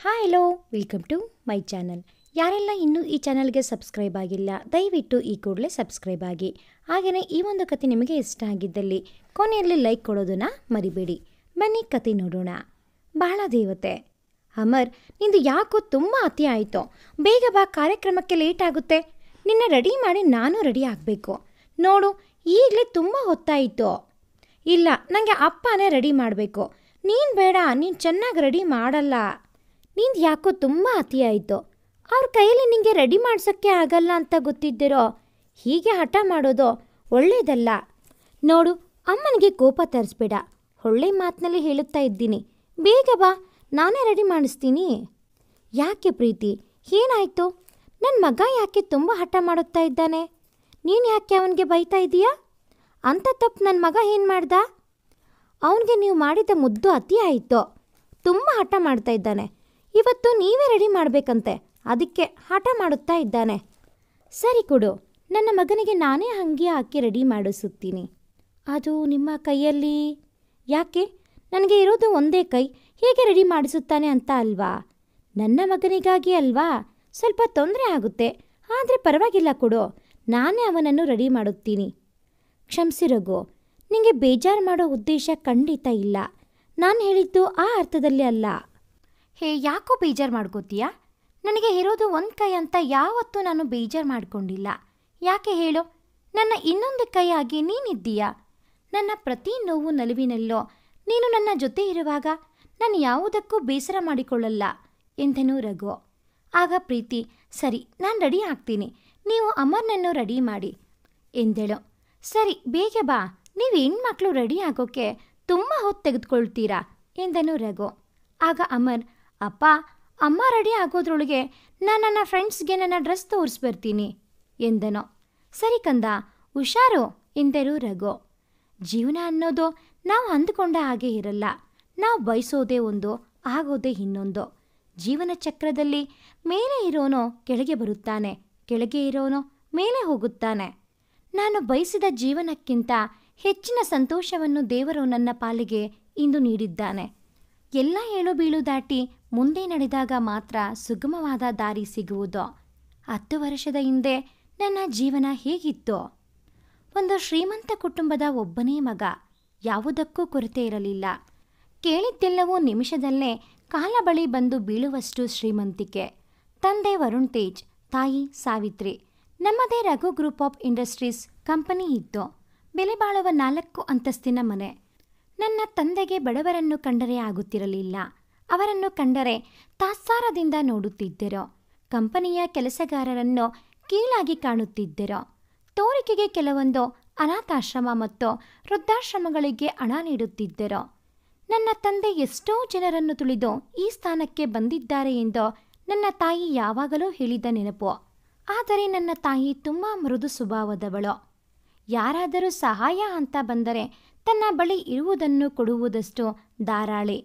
Hi hello welcome to my channel. ಯಾರೆಲ್ಲ ಇನ್ನೂ ಈ ಚಾನಲ್ಗೆ ಸಬ್ಸ್ಕ್ರೈಬ್ ಆಗಿಲ್ಲ ದಯವಿಟ್ಟು ಈ ಕೂಡಲೇ ಸಬ್ಸ್ಕ್ರೈಬ್ ಆಗಿ. ಹಾಗೆಯೇ ಈ ಒಂದು ಕತೆ ನಿಮಗೆ ಇಷ್ಟ ಆಗಿದ್ದಲ್ಲಿ ಕೊನೆಯಲ್ಲಿ ಲೈಕ್ ಕೊಡೋದನ್ನು ಮರಿಬೇಡಿ. ಬನ್ನಿ ಕತೆ ನೋಡೋಣ. ಬಹಳ ದೇವತೆ. ಅಮರ್, ನಿಂದು ಯಾಕೋ ತುಂಬ ಅತಿ ಆಯಿತು. ಬೇಗ ಬಾ, ಕಾರ್ಯಕ್ರಮಕ್ಕೆ ಲೇಟ್ ಆಗುತ್ತೆ. ನಿನ್ನ ರೆಡಿ ಮಾಡಿ ನಾನು ರೆಡಿ ಆಗಬೇಕು. ನೋಡು, ಈಗಲೇ ತುಂಬ ಹೊತ್ತಾಯಿತು. ಇಲ್ಲ, ನನಗೆ ಅಪ್ಪನೇ ರೆಡಿ ಮಾಡಬೇಕು. ನೀನು ಬೇಡ, ನೀನು ಚೆನ್ನಾಗಿ ರೆಡಿ ಮಾಡಲ್ಲ. ನಿಂದು ಯಾಕೋ ತುಂಬ ಅತಿ ಆಯಿತು. ಅವ್ರ ಕೈಯಲ್ಲಿ ನಿಂಗೆ ರೆಡಿ ಮಾಡ್ಸೋಕ್ಕೆ ಆಗಲ್ಲ ಅಂತ ಗೊತ್ತಿದ್ದಿರೋ ಹೀಗೆ ಹಠ ಮಾಡೋದು ಒಳ್ಳೆಯದಲ್ಲ. ನೋಡು, ಅಮ್ಮನಿಗೆ ಕೋಪ ತರಿಸ್ಬೇಡ. ಒಳ್ಳೆ ಮಾತಿನಲ್ಲಿ ಹೇಳುತ್ತಾ ಇದ್ದೀನಿ. ಬೇಗ ಬಾ, ನಾನೇ ರೆಡಿ ಮಾಡಿಸ್ತೀನಿ. ಯಾಕೆ ಪ್ರೀತಿ, ಏನಾಯಿತು? ನನ್ನ ಮಗ ಯಾಕೆ ತುಂಬ ಹಠ ಮಾಡುತ್ತಾ ಇದ್ದಾನೆ? ನೀನು ಯಾಕೆ ಅವನಿಗೆ ಬೈತಾ ಇದ್ದೀಯಾ? ಅಂಥ ತಪ್ಪು ನನ್ನ ಮಗ ಏನು ಮಾಡ್ದ? ಅವನಿಗೆ ನೀವು ಮಾಡಿದ ಮುದ್ದು ಅತಿ ಆಯಿತು. ತುಂಬ ಹಠ ಮಾಡ್ತಾ ಇದ್ದಾನೆ. ಇವತ್ತು ನೀವೇ ರೆಡಿ ಮಾಡಬೇಕಂತೆ, ಅದಕ್ಕೆ ಹಠ ಮಾಡುತ್ತಾ ಇದ್ದಾನೆ. ಸರಿ ಕೊಡು, ನನ್ನ ಮಗನಿಗೆ ನಾನೇ ಅಂಗಿ ಹಾಕಿ ರೆಡಿ ಮಾಡಿಸುತ್ತೀನಿ. ಅದು ನಿಮ್ಮ ಕೈಯಲ್ಲಿ? ಯಾಕೆ? ನನಗೆ ಇರೋದು ಒಂದೇ ಕೈ, ಹೇಗೆ ರೆಡಿ ಮಾಡಿಸುತ್ತಾನೆ ಅಂತ ಅಲ್ವಾ? ನನ್ನ ಮಗನಿಗಾಗಿ ಅಲ್ವಾ? ಸ್ವಲ್ಪ ತೊಂದರೆ ಆಗುತ್ತೆ, ಆದರೆ ಪರವಾಗಿಲ್ಲ ಕೊಡು, ನಾನೇ ಅವನನ್ನು ರೆಡಿ ಮಾಡುತ್ತೀನಿ. ಕ್ಷಮಿಸಿ ರಘು, ನಿಮಗೆ ಬೇಜಾರು ಮಾಡೋ ಉದ್ದೇಶ ಖಂಡಿತ ಇಲ್ಲ. ನಾನು ಹೇಳಿದ್ದು ಆ ಅರ್ಥದಲ್ಲಿ ಅಲ್ಲ. ಹೇ, ಯಾಕೋ ಬೇಜಾರು ಮಾಡ್ಕೋತೀಯಾ? ನನಗೆ ಇರೋದು ಒಂದು ಕೈ ಅಂತ ಯಾವತ್ತೂ ನಾನು ಬೇಜಾರು ಮಾಡ್ಕೊಂಡಿಲ್ಲ. ಯಾಕೆ ಹೇಳು? ನನ್ನ ಇನ್ನೊಂದು ಕೈ ಆಗಿ ನೀನಿದ್ದೀಯಾ. ನನ್ನ ಪ್ರತಿ ನೋವು ನಲಿವಿನಲ್ಲೋ ನೀನು ನನ್ನ ಜೊತೆ ಇರುವಾಗ ನಾನು ಯಾವುದಕ್ಕೂ ಬೇಸರ ಮಾಡಿಕೊಳ್ಳಲ್ಲ ಎಂದನು ರಘು. ಆಗ ಪ್ರೀತಿ, ಸರಿ, ನಾನು ರೆಡಿ ಆಗ್ತೀನಿ, ನೀವು ಅಮರ್ನನ್ನು ರೆಡಿ ಮಾಡಿ ಎಂದಳು. ಸರಿ, ಬೇಗ ಬಾ, ನೀವು ಹೆಣ್ಮಕ್ಳು ರೆಡಿ ಆಗೋಕ್ಕೆ ತುಂಬ ಹೊತ್ತು ತೆಗೆದುಕೊಳ್ತೀರಾ ಎಂದನು ರಘು. ಆಗ ಅಮರ್, ಅಪ್ಪ, ಅಮ್ಮ ರೆಡಿ ಆಗೋದ್ರೊಳಗೆ ನಾನು ನನ್ನ ಫ್ರೆಂಡ್ಸ್ಗೆ ನನ್ನ ಡ್ರೆಸ್ ತೋರಿಸ್ಬರ್ತೀನಿ ಎಂದನು. ಸರಿ ಕಂದ, ಹುಷಾರು ಎಂದರು ರಘು. ಜೀವನ ಅನ್ನೋದು ನಾವು ಅಂದುಕೊಂಡ ಹಾಗೆ ಇರಲ್ಲ. ನಾವು ಬಯಸೋದೇ ಒಂದು, ಆಗೋದೇ ಇನ್ನೊಂದು. ಜೀವನ ಚಕ್ರದಲ್ಲಿ ಮೇಲೆ ಇರೋನೋ ಕೆಳಗೆ ಬರುತ್ತಾನೆ, ಕೆಳಗೆ ಇರೋನೋ ಮೇಲೆ ಹೋಗುತ್ತಾನೆ. ನಾನು ಬಯಸಿದ ಜೀವನಕ್ಕಿಂತ ಹೆಚ್ಚಿನ ಸಂತೋಷವನ್ನು ದೇವರು ನನ್ನ ಪಾಲಿಗೆ ಇಂದು ನೀಡಿದ್ದಾನೆ. ಎಲ್ಲ ಏಳು ಬೀಳು ದಾಟಿ ಮುಂದೆ ನಡೆದಾಗ ಮಾತ್ರ ಸುಗಮವಾದ ದಾರಿ ಸಿಗುವುದು. 10 ವರ್ಷದ ಹಿಂದೆ ನನ್ನ ಜೀವನ ಹೇಗಿತ್ತು? ಒಂದು ಶ್ರೀಮಂತ ಕುಟುಂಬದ ಒಬ್ಬನೇ ಮಗ, ಯಾವುದಕ್ಕೂ ಕೊರತೆ ಇರಲಿಲ್ಲ. ಕೇಳಿದ್ದೆಲ್ಲವೂ ನಿಮಿಷದಲ್ಲೇ ಕಾಲ ಬಳಿ ಬಂದು ಬೀಳುವಷ್ಟು ಶ್ರೀಮಂತಿಕೆ. ತಂದೆ ವರುಣ್ ತೇಜ್, ತಾಯಿ ಸಾವಿತ್ರಿ. ನಮ್ಮದೇ Raghu group of industries company ಇತ್ತು. ಬೆಲೆ ಬಾಳುವ 4 ಅಂತಸ್ತಿನ ಮನೆ. ನನ್ನ ತಂದೆಗೆ ಬಡವರನ್ನು ಕಂಡರೆ ಆಗುತ್ತಿರಲಿಲ್ಲ. ಅವರನ್ನು ಕಂಡರೆ ತಾತ್ಸಾರದಿಂದ ನೋಡುತ್ತಿದ್ದರು. ಕಂಪನಿಯ ಕೆಲಸಗಾರರನ್ನು ಕೀಳಾಗಿ ಕಾಣುತ್ತಿದ್ದರು. ತೋರಿಕೆಗೆ ಕೆಲವೊಂದು ಅನಾಥಾಶ್ರಮ ಮತ್ತು ವೃದ್ಧಾಶ್ರಮಗಳಿಗೆ ಹಣ ನೀಡುತ್ತಿದ್ದರು. ನನ್ನ ತಂದೆ ಎಷ್ಟೋ ಜನರನ್ನು ತುಳಿದು ಈ ಸ್ಥಾನಕ್ಕೆ ಬಂದಿದ್ದಾರೆ ಎಂದು ನನ್ನ ತಾಯಿ ಯಾವಾಗಲೂ ಹೇಳಿದ ನೆನಪು. ಆದರೆ ನನ್ನ ತಾಯಿ ತುಂಬ ಮೃದು ಸ್ವಭಾವದವಳು. ಯಾರಾದರೂ ಸಹಾಯ ಅಂತ ಬಂದರೆ ತನ್ನ ಬಳಿ ಇರುವುದನ್ನು ಕೊಡುವುದಷ್ಟು ಧಾರಾಳಿ.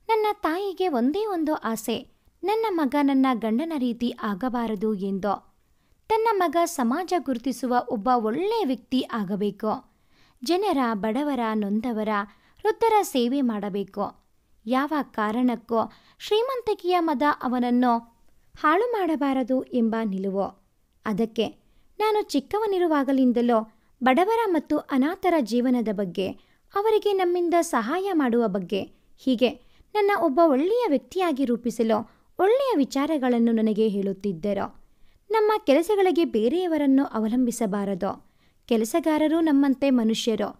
ನನ್ನ ತಾಯಿಗೆ ಒಂದೇ ಒಂದು ಆಸೆ, ನನ್ನ ಮಗ ನನ್ನ ಗಂಡನ ರೀತಿ ಆಗಬಾರದು ಎಂದು. ತನ್ನ ಮಗ ಸಮಾಜ ಗುರುತಿಸುವ ಒಬ್ಬ ಒಳ್ಳೆಯ ವ್ಯಕ್ತಿ ಆಗಬೇಕು. ಜನರ, ಬಡವರ, ನೊಂದವರ, ವೃದ್ಧರ ಸೇವೆ ಮಾಡಬೇಕು. ಯಾವ ಕಾರಣಕ್ಕೂ ಶ್ರೀಮಂತಿಕೆಯ ಮದ ಅವನನ್ನು ಹಾಳು ಮಾಡಬಾರದು ಎಂಬ ನಿಲುವು. ಅದಕ್ಕೆ ನಾನು ಚಿಕ್ಕವನಿರುವಾಗಲಿಂದಲೂ ಬಡವರ ಮತ್ತು ಅನಾಥರ ಜೀವನದ ಬಗ್ಗೆ, ಅವರಿಗೆ ನಮ್ಮಿಂದ ಸಹಾಯ ಮಾಡುವ ಬಗ್ಗೆ, ಹೀಗೆ ನನ್ನ ಒಬ್ಬ ಒಳ್ಳೆಯ ವ್ಯಕ್ತಿಯಾಗಿ ರೂಪಿಸಲು ಒಳ್ಳೆಯ ವಿಚಾರಗಳನ್ನು ನನಗೆ ಹೇಳುತ್ತಿದ್ದರು. ನಮ್ಮ ಕೆಲಸಗಳಿಗೆ ಬೇರೆಯವರನ್ನು ಅವಲಂಬಿಸಬಾರದು. ಕೆಲಸಗಾರರು ನಮ್ಮಂತೆ ಮನುಷ್ಯರು,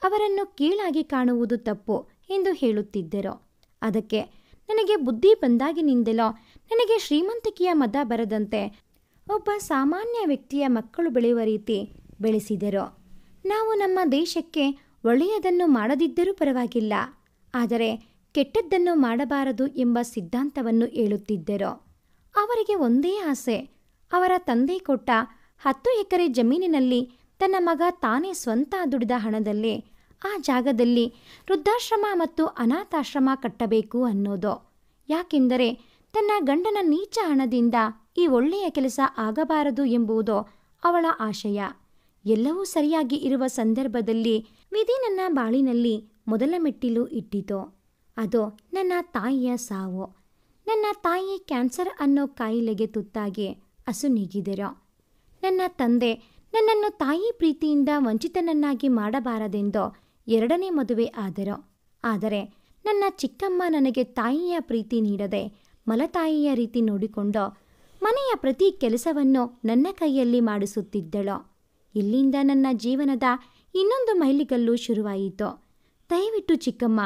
ಅವರನ್ನು ಕೀಳಾಗಿ ಕಾಣುವುದು ತಪ್ಪು ಎಂದು ಹೇಳುತ್ತಿದ್ದರು. ಅದಕ್ಕೆ ನನಗೆ ಬುದ್ಧಿ ಬಂದಾಗಿನಿಂದಲೂ ನನಗೆ ಶ್ರೀಮಂತಿಕೆಯ ಮದ ಬರದಂತೆ ಒಬ್ಬ ಸಾಮಾನ್ಯ ವ್ಯಕ್ತಿಯ ಮಕ್ಕಳು ಬೆಳೆಯುವ ರೀತಿ ಬೆಳೆಸಿದರು. ನಾವು ನಮ್ಮ ದೇಶಕ್ಕೆ ಒಳ್ಳೆಯದನ್ನು ಮಾಡದಿದ್ದರೂ ಪರವಾಗಿಲ್ಲ, ಆದರೆ ಕೆಟ್ಟದ್ದನ್ನು ಮಾಡಬಾರದು ಎಂಬ ಸಿದ್ಧಾಂತವನ್ನು ಹೇಳುತ್ತಿದ್ದರು. ಅವರಿಗೆ ಒಂದೇ ಆಸೆ, ಅವರ ತಂದೆ ಕೊಟ್ಟ 10 ಎಕರೆ ಜಮೀನಿನಲ್ಲಿ ತನ್ನ ಮಗ ತಾನೇ ಸ್ವಂತ ದುಡಿದ ಹಣದಲ್ಲಿ ಆ ಜಾಗದಲ್ಲಿ ವೃದ್ಧಾಶ್ರಮ ಮತ್ತು ಅನಾಥಾಶ್ರಮ ಕಟ್ಟಬೇಕು ಅನ್ನೋದು. ಯಾಕೆಂದರೆ ತನ್ನ ಗಂಡನ ನೀಚ ಹಣದಿಂದ ಈ ಒಳ್ಳೆಯ ಕೆಲಸ ಆಗಬಾರದು ಎಂಬುದು ಅವಳ ಆಶಯ. ಎಲ್ಲವೂ ಸರಿಯಾಗಿ ಇರುವ ಸಂದರ್ಭದಲ್ಲಿ ವಿಧಿ ನನ್ನ ಬಾಳಿನಲ್ಲಿ ಮೊದಲ ಮೆಟ್ಟಿಲು ಇಟ್ಟಿತು. ಅದು ನನ್ನ ತಾಯಿಯ ಸಾವು. ನನ್ನ ತಾಯಿ ಕ್ಯಾನ್ಸರ್ ಅನ್ನೋ ಕಾಯಿಲೆಗೆ ತುತ್ತಾಗಿ ಅಸುನೀಗಿದರು. ನನ್ನ ತಂದೆ ನನ್ನನ್ನು ತಾಯಿ ಪ್ರೀತಿಯಿಂದ ವಂಚಿತನನ್ನಾಗಿ ಮಾಡಬಾರದೆಂದು 2ನೇ ಮದುವೆ ಆದರು. ಆದರೆ ನನ್ನ ಚಿಕ್ಕಮ್ಮ ನನಗೆ ತಾಯಿಯ ಪ್ರೀತಿ ನೀಡದೆ ಮಲತಾಯಿಯ ರೀತಿ ನೋಡಿಕೊಂಡು ಮನೆಯ ಪ್ರತಿ ಕೆಲಸವನ್ನು ನನ್ನ ಕೈಯಲ್ಲಿ ಮಾಡಿಸುತ್ತಿದ್ದಳು. ಇಲ್ಲಿಂದ ನನ್ನ ಜೀವನದ ಇನ್ನೊಂದು ಮೈಲಿಗಲ್ಲು ಶುರುವಾಯಿತು. ದಯವಿಟ್ಟು ಚಿಕ್ಕಮ್ಮ,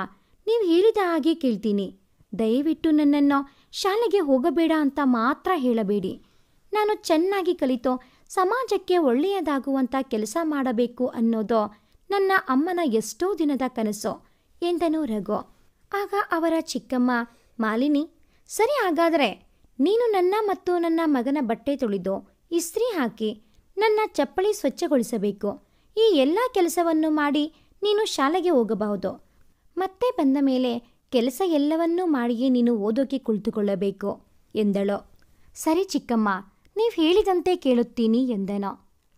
ನೀವು ಹೇಳಿದ ಹಾಗೆ ಕೇಳ್ತೀನಿ. ದಯವಿಟ್ಟು ನನ್ನನ್ನು ಶಾಲೆಗೆ ಹೋಗಬೇಡ ಅಂತ ಮಾತ್ರ ಹೇಳಬೇಡಿ. ನಾನು ಚೆನ್ನಾಗಿ ಕಲಿತು ಸಮಾಜಕ್ಕೆ ಒಳ್ಳೆಯದಾಗುವಂಥ ಕೆಲಸ ಮಾಡಬೇಕು ಅನ್ನೋದು ನನ್ನ ಅಮ್ಮನ ಎಷ್ಟೋ ದಿನದ ಕನಸು ಎಂದನು ರಘು. ಆಗ ಅವರ ಚಿಕ್ಕಮ್ಮ ಮಾಲಿನಿ, ಸರಿ ಹಾಗಾದರೆ ನೀನು ನನ್ನ ಮತ್ತು ನನ್ನ ಮಗನ ಬಟ್ಟೆ ತೊಳೆದು ಇಸ್ತ್ರಿ ಹಾಕಿ ನನ್ನ ಚಪ್ಪಲಿ ಸ್ವಚ್ಛಗೊಳಿಸಬೇಕು. ಈ ಎಲ್ಲ ಕೆಲಸವನ್ನು ಮಾಡಿ ನೀನು ಶಾಲೆಗೆ ಹೋಗಬಹುದು. ಮತ್ತೆ ಬಂದ ಮೇಲೆ ಕೆಲಸ ಎಲ್ಲವನ್ನೂ ಮಾಡಿಯೇ ನೀನು ಓದೋಕೆ ಕುಳಿತುಕೊಳ್ಳಬೇಕು ಎಂದಳು. ಸರಿ ಚಿಕ್ಕಮ್ಮ, ನೀವು ಹೇಳಿದಂತೆ ಕೇಳುತ್ತೀನಿ ಎಂದನು.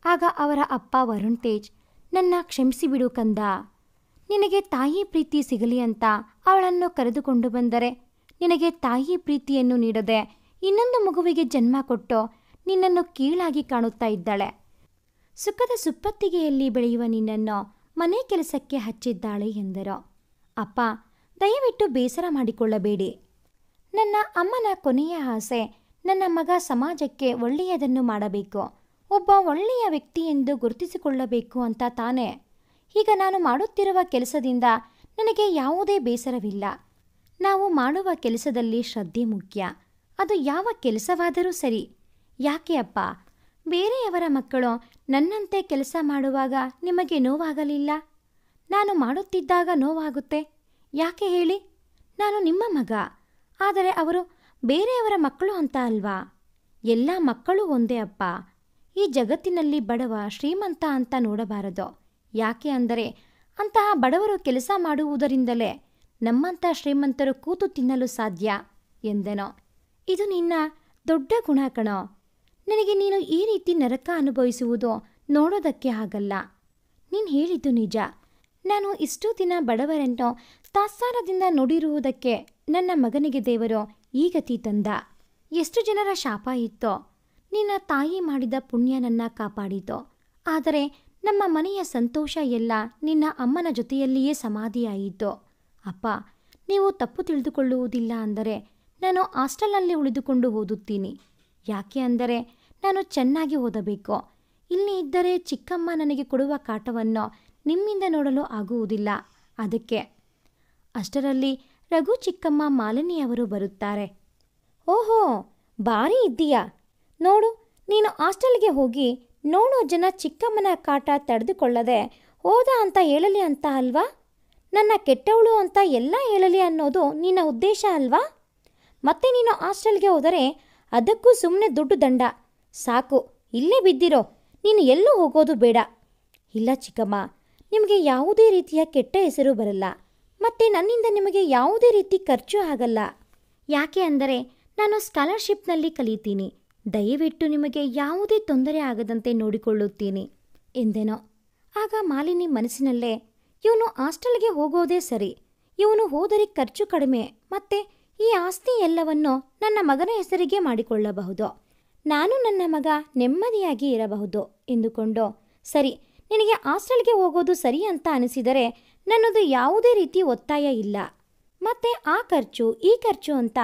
ಆಗ ಅವರ ಅಪ್ಪ ವರುಣ್ ತೇಜ್, ನನ್ನ ಕ್ಷಮಿಸಿಬಿಡು ಕಂದ. ನಿನಗೆ ತಾಯಿ ಪ್ರೀತಿ ಸಿಗಲಿ ಅಂತ ಅವಳನ್ನು ಕರೆದುಕೊಂಡು ಬಂದರೆ ನಿನಗೆ ತಾಯಿ ಪ್ರೀತಿಯನ್ನು ನೀಡದೆ ಇನ್ನೊಂದು ಮಗುವಿಗೆ ಜನ್ಮ ಕೊಟ್ಟು ನಿನ್ನನ್ನು ಕೀಳಾಗಿ ಕಾಣುತ್ತಾ ಇದ್ದಾಳೆ. ಸುಖದ ಸುಪ್ಪತ್ತಿಗೆಯಲ್ಲಿ ಬೆಳೆಯುವ ನಿನ್ನನ್ನು ಮನೆ ಕೆಲಸಕ್ಕೆ ಹಚ್ಚಿದ್ದಾಳೆ ಎಂದರು. ಅಪ್ಪ, ದಯವಿಟ್ಟು ಬೇಸರ ಮಾಡಿಕೊಳ್ಳಬೇಡಿ. ನನ್ನ ಅಮ್ಮನ ಕೊನೆಯ ಆಸೆ ನನ್ನ ಮಗ ಸಮಾಜಕ್ಕೆ ಒಳ್ಳೆಯದನ್ನು ಮಾಡಬೇಕು, ಒಬ್ಬ ಒಳ್ಳೆಯ ವ್ಯಕ್ತಿ ಎಂದು ಗುರುತಿಸಿಕೊಳ್ಳಬೇಕು ಅಂತ ತಾನೇ. ಈಗ ನಾನು ಮಾಡುತ್ತಿರುವ ಕೆಲಸದಿಂದ ನನಗೆ ಯಾವುದೇ ಬೇಸರವಿಲ್ಲ. ನಾವು ಮಾಡುವ ಕೆಲಸದಲ್ಲಿ ಶ್ರದ್ಧೆ ಮುಖ್ಯ. ಅದು ಯಾವ ಕೆಲಸವಾದರೂ ಸರಿ. ಯಾಕೆ ಅಪ್ಪ, ಬೇರೆಯವರ ಮಕ್ಕಳು ನನ್ನಂತೆ ಕೆಲಸ ಮಾಡುವಾಗ ನಿಮಗೆ ನೋವಾಗಲಿಲ್ಲ? ನಾನು ಮಾಡುತ್ತಿದ್ದಾಗ ನೋವಾಗುತ್ತೆ ಯಾಕೆ ಹೇಳಿ? ನಾನು ನಿಮ್ಮ ಮಗ, ಆದರೆ ಅವರು ಬೇರೆಯವರ ಮಕ್ಕಳು ಅಂತ ಅಲ್ವಾ? ಎಲ್ಲ ಮಕ್ಕಳು ಒಂದೇ ಅಪ್ಪ. ಈ ಜಗತ್ತಿನಲ್ಲಿ ಬಡವ ಶ್ರೀಮಂತ ಅಂತ ನೋಡಬಾರದು. ಯಾಕೆ ಅಂದರೆ ಅಂತಹ ಬಡವರು ಕೆಲಸ ಮಾಡುವುದರಿಂದಲೇ ನಮ್ಮಂಥ ಶ್ರೀಮಂತರು ಕೂತು ತಿನ್ನಲು ಸಾಧ್ಯ ಎಂದನು. ಇದು ನಿನ್ನ ದೊಡ್ಡ ಗುಣ ಕಣೋ. ನನಗೆ ನೀನು ಈ ರೀತಿ ನರಕ ಅನುಭವಿಸುವುದು ನೋಡೋದಕ್ಕೆ ಆಗಲ್ಲ. ನೀನು ಹೇಳಿದ್ದು ನಿಜ. ನಾನು ಇಷ್ಟು ದಿನ ಬಡವರನ್ನು ತಾತ್ಸಾರದಿಂದ ನೋಡಿರುವುದಕ್ಕೆ ನನ್ನ ಮಗನಿಗೆ ದೇವರು ಈ ಗತಿ ತಂದ. ಎಷ್ಟು ಜನರ ಶಾಪ ಇತ್ತೋ. ನಿನ್ನ ತಾಯಿ ಮಾಡಿದ ಪುಣ್ಯ ನನ್ನ ಕಾಪಾಡಿತು. ಆದರೆ ನಮ್ಮ ಮನೆಯ ಸಂತೋಷ ಎಲ್ಲ ನಿನ್ನ ಅಮ್ಮನ ಜೊತೆಯಲ್ಲಿಯೇ ಸಮಾಧಿಯಾಯಿತು. ಅಪ್ಪ, ನೀವು ತಪ್ಪು ತಿಳಿದುಕೊಳ್ಳುವುದಿಲ್ಲ ಅಂದರೆ ನಾನು ಹಾಸ್ಟೆಲ್ನಲ್ಲಿ ಉಳಿದುಕೊಂಡು ಓದುತ್ತೀನಿ. ಯಾಕೆ ಅಂದರೆ ನಾನು ಚೆನ್ನಾಗಿ ಓದಬೇಕು. ಇಲ್ಲಿ ಇದ್ದರೆ ಚಿಕ್ಕಮ್ಮ ನನಗೆ ಕೊಡುವ ಕಾಟವನ್ನು ನಿಮ್ಮಿಂದ ನೋಡಲು ಆಗುವುದಿಲ್ಲ. ಅದಕ್ಕೆ. ಅಷ್ಟರಲ್ಲಿ ರಘು ಚಿಕ್ಕಮ್ಮ ಮಾಲಿನಿಯವರು ಬರುತ್ತಾರೆ. ಓಹೋ, ಭಾರಿ ಇದ್ದೀಯಾ ನೋಡು. ನೀನು ಹಾಸ್ಟೆಲ್ಗೆ ಹೋಗಿ ನೋಡೋ ಜನ ಚಿಕ್ಕಮ್ಮನ ಕಾಟ ತಡೆದುಕೊಳ್ಳದೆ ಹೋದ ಅಂತ ಹೇಳಲಿ ಅಂತ ಅಲ್ವಾ? ನನ್ನ ಕೆಟ್ಟವಳು ಅಂತ ಎಲ್ಲ ಹೇಳಲಿ ಅನ್ನೋದು ನಿನ್ನ ಉದ್ದೇಶ ಅಲ್ವಾ? ಮತ್ತೆ ನೀನು ಹಾಸ್ಟೆಲ್ಗೆ ಹೋದರೆ ಅದಕ್ಕೂ ಸುಮ್ಮನೆ ದುಡ್ಡು ದಂಡ. ಸಾಕು, ಇಲ್ಲೇ ಬಿದ್ದಿರೋ. ನೀನು ಎಲ್ಲೂ ಹೋಗೋದು ಬೇಡ. ಇಲ್ಲ ಚಿಕ್ಕಮ್ಮ, ನಿಮಗೆ ಯಾವುದೇ ರೀತಿಯ ಕೆಟ್ಟ ಹೆಸರು ಬರಲ್ಲ. ಮತ್ತು ನನ್ನಿಂದ ನಿಮಗೆ ಯಾವುದೇ ರೀತಿ ಖರ್ಚು ಆಗಲ್ಲ. ಯಾಕೆ ಅಂದರೆ ನಾನು ಸ್ಕಾಲರ್ಶಿಪ್ನಲ್ಲಿ ಕಲಿತೀನಿ. ದಯವಿಟ್ಟು ನಿಮಗೆ ಯಾವುದೇ ತೊಂದರೆ ಆಗದಂತೆ ನೋಡಿಕೊಳ್ಳುತ್ತೀನಿ ಎಂದೆನೋ. ಆಗ ಮಾಲಿನಿ ಮನಸ್ಸಿನಲ್ಲೇ, ಇವನು ಹಾಸ್ಟೆಲ್ಗೆ ಹೋಗೋದೇ ಸರಿ. ಇವನು ಹೋದರೆ ಖರ್ಚು ಕಡಿಮೆ, ಮತ್ತೆ ಈ ಆಸ್ತಿ ಎಲ್ಲವನ್ನು ನನ್ನ ಮಗನ ಹೆಸರಿಗೆ ಮಾಡಿಕೊಳ್ಳಬಹುದು. ನಾನು ನನ್ನ ಮಗ ನೆಮ್ಮದಿಯಾಗಿ ಇರಬಹುದು ಎಂದುಕೊಂಡು, ಸರಿ, ನಿನಗೆ ಹಾಸ್ಟೆಲ್ಗೆ ಹೋಗೋದು ಸರಿ ಅಂತ ಅನಿಸಿದರೆ ನನ್ನದು ಯಾವುದೇ ರೀತಿ ಒತ್ತಾಯ ಇಲ್ಲ. ಮತ್ತೆ ಆ ಖರ್ಚು ಈ ಖರ್ಚು ಅಂತ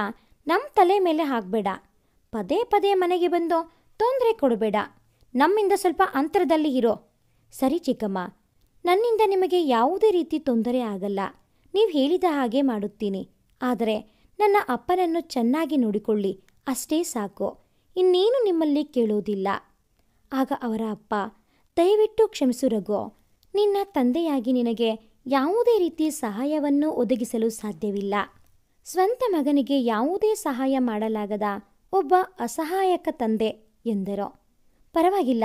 ನಮ್ಮ ತಲೆ ಮೇಲೆ ಹಾಕಬೇಡ. ಪದೇ ಪದೇ ಮನೆಗೆ ಬಂದು ತೊಂದರೆ ಕೊಡಬೇಡ. ನಮ್ಮಿಂದ ಸ್ವಲ್ಪ ಅಂತರದಲ್ಲಿ ಇರೋ. ಸರಿ ಚಿಕ್ಕಮ್ಮ, ನನ್ನಿಂದ ನಿಮಗೆ ಯಾವುದೇ ರೀತಿ ತೊಂದರೆ ಆಗಲ್ಲ. ನೀವು ಹೇಳಿದ ಹಾಗೆ ಮಾಡುತ್ತೀನಿ. ಆದರೆ ನನ್ನ ಅಪ್ಪನನ್ನು ಚೆನ್ನಾಗಿ ನೋಡಿಕೊಳ್ಳಿ, ಅಷ್ಟೇ ಸಾಕು. ಇನ್ನೇನು ನಿಮ್ಮಲ್ಲಿ ಕೇಳೋದಿಲ್ಲ. ಆಗ ಅವರ ಅಪ್ಪ, ದಯವಿಟ್ಟು ಕ್ಷಮಿಸು ರಘು. ನಿನ್ನ ತಂದೆಯಾಗಿ ನಿನಗೆ ಯಾವುದೇ ರೀತಿ ಸಹಾಯವನ್ನು ಒದಗಿಸಲು ಸಾಧ್ಯವಿಲ್ಲ. ಸ್ವಂತ ಮಗನಿಗೆ ಯಾವುದೇ ಸಹಾಯ ಮಾಡಲಾಗದ ಒಬ್ಬ ಅಸಹಾಯಕ ತಂದೆ ಎಂದರು. ಪರವಾಗಿಲ್ಲ,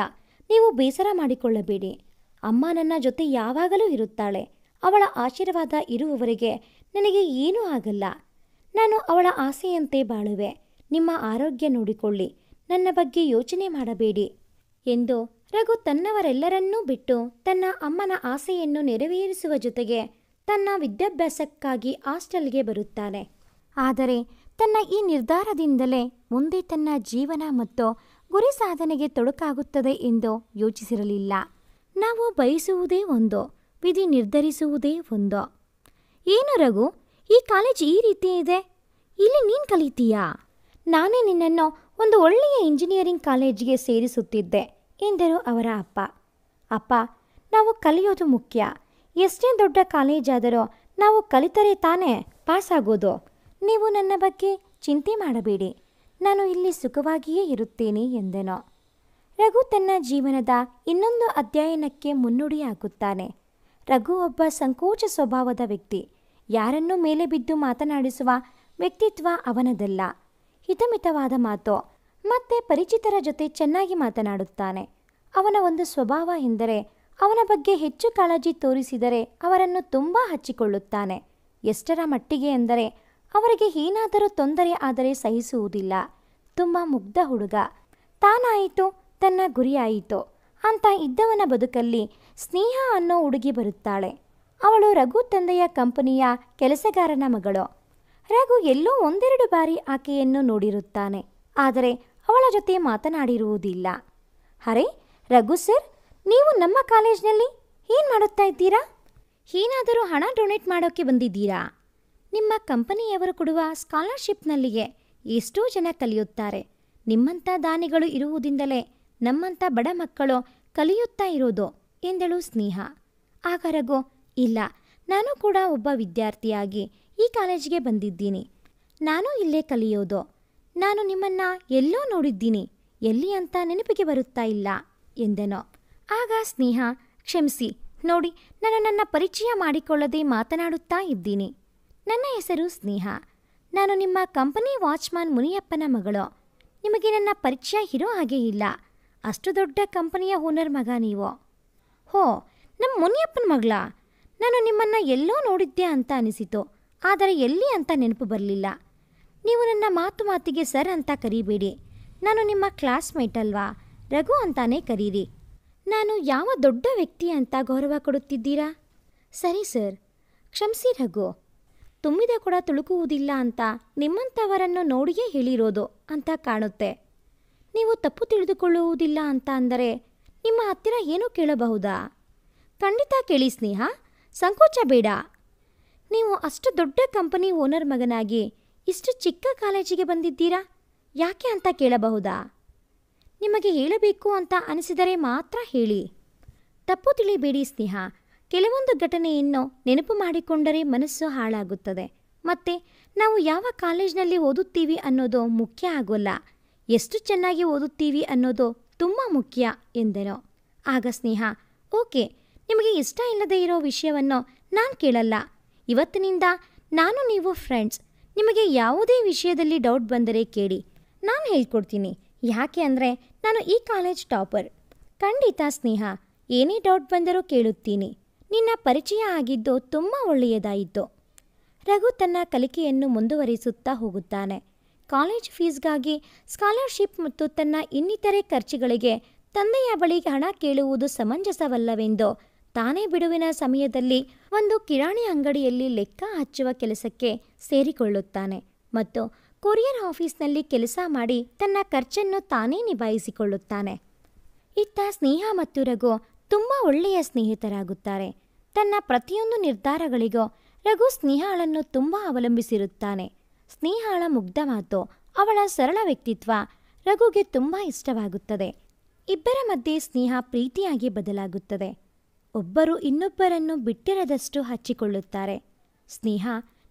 ನೀವು ಬೇಸರ ಮಾಡಿಕೊಳ್ಳಬೇಡಿ. ಅಮ್ಮ ನನ್ನ ಜೊತೆ ಯಾವಾಗಲೂ ಇರುತ್ತಾಳೆ. ಅವಳ ಆಶೀರ್ವಾದ ಇರುವವರೆಗೆ ನನಗೆ ಏನೂ ಆಗಲ್ಲ. ನಾನು ಅವಳ ಆಸೆಯಂತೆ ಬಾಳುವೆ. ನಿಮ್ಮ ಆರೋಗ್ಯ ನೋಡಿಕೊಳ್ಳಿ. ನನ್ನ ಬಗ್ಗೆ ಯೋಚನೆ ಮಾಡಬೇಡಿ ಎಂದು ರಘು ತನ್ನವರೆಲ್ಲರನ್ನೂ ಬಿಟ್ಟು ತನ್ನ ಅಮ್ಮನ ಆಸೆಯನ್ನು ನೆರವೇರಿಸುವ ಜೊತೆಗೆ ತನ್ನ ವಿದ್ಯಾಭ್ಯಾಸಕ್ಕಾಗಿ ಹಾಸ್ಟೆಲ್ಗೆ ಬರುತ್ತಾನೆ. ಆದರೆ ತನ್ನ ಈ ನಿರ್ಧಾರದಿಂದಲೇ ಮುಂದೆ ತನ್ನ ಜೀವನ ಮತ್ತು ಗುರಿ ಸಾಧನೆಗೆ ತೊಡಕಾಗುತ್ತದೆ ಎಂದು ಯೋಚಿಸಿರಲಿಲ್ಲ. ನಾವು ಬಯಸುವುದೇ ಒಂದು, ವಿಧಿ ನಿರ್ಧರಿಸುವುದೇ ಒಂದು. ಏನು ರಘು, ಈ ಕಾಲೇಜ್ ಈ ರೀತಿ ಇದೆ, ಇಲ್ಲಿ ನೀನು ಕಲಿತೀಯಾ? ನಾನೇ ನಿನ್ನನ್ನು ಒಂದು ಒಳ್ಳೆಯ ಇಂಜಿನಿಯರಿಂಗ್ ಕಾಲೇಜಿಗೆ ಸೇರಿಸುತ್ತಿದ್ದೆ ಎಂದರು ಅವರ ಅಪ್ಪ. ಅಪ್ಪ, ನಾವು ಕಲಿಯೋದು ಮುಖ್ಯ. ಎಷ್ಟೇ ದೊಡ್ಡ ಕಾಲೇಜಾದರೂ ನಾವು ಕಲಿತರೆ ತಾನೇ ಪಾಸಾಗೋದು. ನೀವು ನನ್ನ ಬಗ್ಗೆ ಚಿಂತೆ ಮಾಡಬೇಡಿ, ನಾನು ಇಲ್ಲಿ ಸುಖವಾಗಿಯೇ ಇರುತ್ತೇನೆ ಎಂದನು. ರಘು ತನ್ನ ಜೀವನದ ಇನ್ನೊಂದು ಅಧ್ಯಯನಕ್ಕೆ ಮುನ್ನುಡಿ ಹಾಕುತ್ತಾನೆ. ರಘು ಒಬ್ಬ ಸಂಕೋಚ ಸ್ವಭಾವದ ವ್ಯಕ್ತಿ. ಯಾರನ್ನೂ ಮೇಲೆ ಬಿದ್ದು ಮಾತನಾಡಿಸುವ ವ್ಯಕ್ತಿತ್ವ ಅವನದಲ್ಲ. ಹಿತಮಿತವಾದ ಮಾತು ಮತ್ತೆ ಪರಿಚಿತರ ಜೊತೆ ಚೆನ್ನಾಗಿ ಮಾತನಾಡುತ್ತಾನೆ. ಅವನ ಒಂದು ಸ್ವಭಾವ ಎಂದರೆ ಅವನ ಬಗ್ಗೆ ಹೆಚ್ಚು ಕಾಳಜಿ ತೋರಿಸಿದರೆ ಅವರನ್ನು ತುಂಬ ಹಚ್ಚಿಕೊಳ್ಳುತ್ತಾನೆ. ಎಷ್ಟರ ಮಟ್ಟಿಗೆ ಎಂದರೆ ಅವರಿಗೆ ಏನಾದರೂ ತೊಂದರೆ ಆದರೆ ಸಹಿಸುವುದಿಲ್ಲ. ತುಂಬ ಮುಗ್ಧ ಹುಡುಗ. ತಾನಾಯಿತು, ತನ್ನ ಗುರಿಯಾಯಿತು ಅಂತ ಇದ್ದವನ ಬದುಕಲ್ಲಿ ಸ್ನೇಹ ಅನ್ನೋ ಹುಡುಗಿ ಬರುತ್ತಾಳೆ. ಅವಳು ರಘು ತಂದೆಯ ಕಂಪನಿಯ ಕೆಲಸಗಾರನ ಮಗಳು. ರಘು ಎಲ್ಲೋ ಒಂದೆರಡು ಬಾರಿ ಆಕೆಯನ್ನು ನೋಡಿರುತ್ತಾನೆ, ಆದರೆ ಅವಳ ಜೊತೆ ಮಾತನಾಡಿರುವುದಿಲ್ಲ. ಅರೆ ರಘು ಸರ್, ನೀವು ನಮ್ಮ ಕಾಲೇಜ್ನಲ್ಲಿ ಏನು ಮಾಡುತ್ತಾ ಇದ್ದೀರಾ? ಏನಾದರೂ ಹಣ ಡೊನೇಟ್ ಮಾಡೋಕ್ಕೆ ಬಂದಿದ್ದೀರಾ? ನಿಮ್ಮ ಕಂಪನಿಯವರು ಕೊಡುವ ಸ್ಕಾಲರ್ಶಿಪ್ನಲ್ಲಿಯೇ ಎಷ್ಟೋ ಜನ ಕಲಿಯುತ್ತಾರೆ. ನಿಮ್ಮಂಥ ದಾನಿಗಳು ಇರುವುದರಿಂದಲೇ ನಮ್ಮಂಥ ಬಡ ಮಕ್ಕಳು ಕಲಿಯುತ್ತಾ ಇರೋದು ಎಂದಳು ಸ್ನೇಹ. ಆಗ ರಘು, ಇಲ್ಲ, ನಾನು ಕೂಡ ಒಬ್ಬ ವಿದ್ಯಾರ್ಥಿಯಾಗಿ ಈ ಕಾಲೇಜಿಗೆ ಬಂದಿದ್ದೀನಿ. ನಾನು ಇಲ್ಲೇ ಕಲಿಯೋದು. ನಾನು ನಿಮ್ಮನ್ನು ಎಲ್ಲೋ ನೋಡಿದ್ದೀನಿ, ಎಲ್ಲಿ ಅಂತ ನೆನಪಿಗೆ ಬರುತ್ತಾ ಇಲ್ಲ ಎಂದನು. ಆಗ ಸ್ನೇಹ, ಕ್ಷಮಿಸಿ ನೋಡಿ, ನಾನು ನನ್ನ ಪರಿಚಯ ಮಾಡಿಕೊಳ್ಳದೆ ಮಾತನಾಡುತ್ತಾ ಇದ್ದೀನಿ. ನನ್ನ ಹೆಸರು ಸ್ನೇಹ. ನಾನು ನಿಮ್ಮ ಕಂಪನಿ ವಾಚ್ಮ್ಯಾನ್ ಮುನಿಯಪ್ಪನ ಮಗಳು. ನಿಮಗೆ ನನ್ನ ಪರಿಚಯ ಇರೋ ಹಾಗೆ ಇಲ್ಲ. ಅಷ್ಟು ದೊಡ್ಡ ಕಂಪನಿಯ ಓನರ್ ಮಗ ನೀವು. ಹೋ, ನಮ್ಮ ಮುನಿಯಪ್ಪನ ಮಗಳ? ನಾನು ನಿಮ್ಮನ್ನು ಎಲ್ಲೋ ನೋಡಿದ್ದೆ ಅಂತ ಅನಿಸಿತು, ಆದರೆ ಎಲ್ಲಿ ಅಂತ ನೆನಪು ಬರಲಿಲ್ಲ. ನೀವು ನನ್ನ ಮಾತಿಗೆ ಸರ್ ಅಂತ ಕರೀಬೇಡಿ. ನಾನು ನಿಮ್ಮ ಕ್ಲಾಸ್ಮೇಟ್ ಅಲ್ವಾ, ರಘು ಅಂತಾನೇ ಕರೀರಿ. ನಾನು ಯಾವ ದೊಡ್ಡ ವ್ಯಕ್ತಿ ಅಂತ ಗೌರವ ಕೊಡುತ್ತಿದ್ದೀರಾ? ಸರಿ ಸರ್, ಕ್ಷಮಿಸಿ ರಘು. ತುಂಬಿದ ಕೂಡ ತುಳುಕುವುದಿಲ್ಲ ಅಂತ ನಿಮ್ಮಂಥವರನ್ನು ನೋಡಿಯೇ ಹೇಳಿರೋದು ಅಂತ ಕಾಣುತ್ತೆ. ನೀವು ತಪ್ಪು ತಿಳಿದುಕೊಳ್ಳುವುದಿಲ್ಲ ಅಂತ ಅಂದರೆ ನಿಮ್ಮ ಹತ್ತಿರ ಏನೂ ಕೇಳಬಹುದಾ? ಖಂಡಿತ ಕೇಳಿ ಸ್ನೇಹ, ಸಂಕೋಚ ಬೇಡ. ನೀವು ಅಷ್ಟು ದೊಡ್ಡ ಕಂಪನಿ ಓನರ್ ಮಗನಾಗಿ ಇಷ್ಟು ಚಿಕ್ಕ ಕಾಲೇಜಿಗೆ ಬಂದಿದ್ದೀರಾ, ಯಾಕೆ ಅಂತ ಕೇಳಬಹುದಾ? ನಿಮಗೆ ಹೇಳಬೇಕು ಅಂತ ಅನಿಸಿದರೆ ಮಾತ್ರ ಹೇಳಿ. ತಪ್ಪು ತಿಳಿಬೇಡಿ ಸ್ನೇಹ. ಕೆಲವೊಂದು ಘಟನೆಯನ್ನು ನೆನಪು ಮಾಡಿಕೊಂಡರೆ ಮನಸ್ಸು ಹಾಳಾಗುತ್ತದೆ. ಮತ್ತು ನಾವು ಯಾವ ಕಾಲೇಜಿನಲ್ಲಿ ಓದುತ್ತೀವಿ ಅನ್ನೋದು ಮುಖ್ಯ ಆಗೋಲ್ಲ, ಎಷ್ಟು ಚೆನ್ನಾಗಿ ಓದುತ್ತೀವಿ ಅನ್ನೋದು ತುಂಬ ಮುಖ್ಯ ಎಂದನು. ಆಗ ಸ್ನೇಹ, ಓಕೆ, ನಿಮಗೆ ಇಷ್ಟ ಇಲ್ಲದೇ ಇರೋ ವಿಷಯವನ್ನು ನಾನು ಕೇಳಲ್ಲ. ಇವತ್ತಿನಿಂದ ನಾನು ನೀವು ಫ್ರೆಂಡ್ಸ್. ನಿಮಗೆ ಯಾವುದೇ ವಿಷಯದಲ್ಲಿ ಡೌಟ್ ಬಂದರೆ ಕೇಳಿ, ನಾನು ಹೇಳ್ಕೊಡ್ತೀನಿ. ಯಾಕೆ ಅಂದರೆ ನಾನು ಈ ಕಾಲೇಜ್ ಟಾಪರ್. ಖಂಡಿತ ಸ್ನೇಹ, ಏನೇ ಡೌಟ್ ಬಂದರೂ ಕೇಳುತ್ತೀನಿ. ನಿನ್ನ ಪರಿಚಯ ಆಗಿದ್ದು ತುಂಬ ಒಳ್ಳೆಯದಾಯಿತು. ರಘು ತನ್ನ ಕಲಿಕೆಯನ್ನು ಮುಂದುವರಿಸುತ್ತಾ ಹೋಗುತ್ತಾನೆ. ಕಾಲೇಜ್ ಫೀಸ್ಗಾಗಿ, ಸ್ಕಾಲರ್ಶಿಪ್ ಮತ್ತು ತನ್ನ ಇನ್ನಿತರೆ ಖರ್ಚುಗಳಿಗೆ ತಂದೆಯ ಬಳಿ ಹಣ ಕೇಳುವುದು ಸಮಂಜಸವಲ್ಲವೆಂದು ತಾನೇ ಬಿಡುವಿನ ಸಮಯದಲ್ಲಿ ಒಂದು ಕಿರಾಣಿ ಅಂಗಡಿಯಲ್ಲಿ ಲೆಕ್ಕ ಹಚ್ಚುವ ಕೆಲಸಕ್ಕೆ ಸೇರಿಕೊಳ್ಳುತ್ತಾನೆ ಮತ್ತು ಕೊರಿಯರ್ ಆಫೀಸ್ನಲ್ಲಿ ಕೆಲಸ ಮಾಡಿ ತನ್ನ ಖರ್ಚನ್ನು ತಾನೇ ನಿಭಾಯಿಸಿಕೊಳ್ಳುತ್ತಾನೆ. ಇತ್ತ ಸ್ನೇಹ ಮತ್ತು ರಘು ತುಂಬ ಒಳ್ಳೆಯ ಸ್ನೇಹಿತರಾಗುತ್ತಾರೆ. ತನ್ನ ಪ್ರತಿಯೊಂದು ನಿರ್ಧಾರಗಳಿಗೂ ರಘು ಸ್ನೇಹಳನ್ನು ತುಂಬ ಅವಲಂಬಿಸಿರುತ್ತಾನೆ. ಸ್ನೇಹಳ ಮುಗ್ಧ ಮಾತು, ಅವಳ ಸರಳ ವ್ಯಕ್ತಿತ್ವ ರಘುಗೆ ತುಂಬ ಇಷ್ಟವಾಗುತ್ತದೆ. ಇಬ್ಬರ ಮಧ್ಯೆ ಸ್ನೇಹ ಪ್ರೀತಿಯಾಗಿ ಬದಲಾಗುತ್ತದೆ. ಒಬ್ಬರು ಇನ್ನೊಬ್ಬರನ್ನು ಬಿಟ್ಟಿರದಷ್ಟು ಹಚ್ಚಿಕೊಳ್ಳುತ್ತಾರೆ. ಸ್ನೇಹ,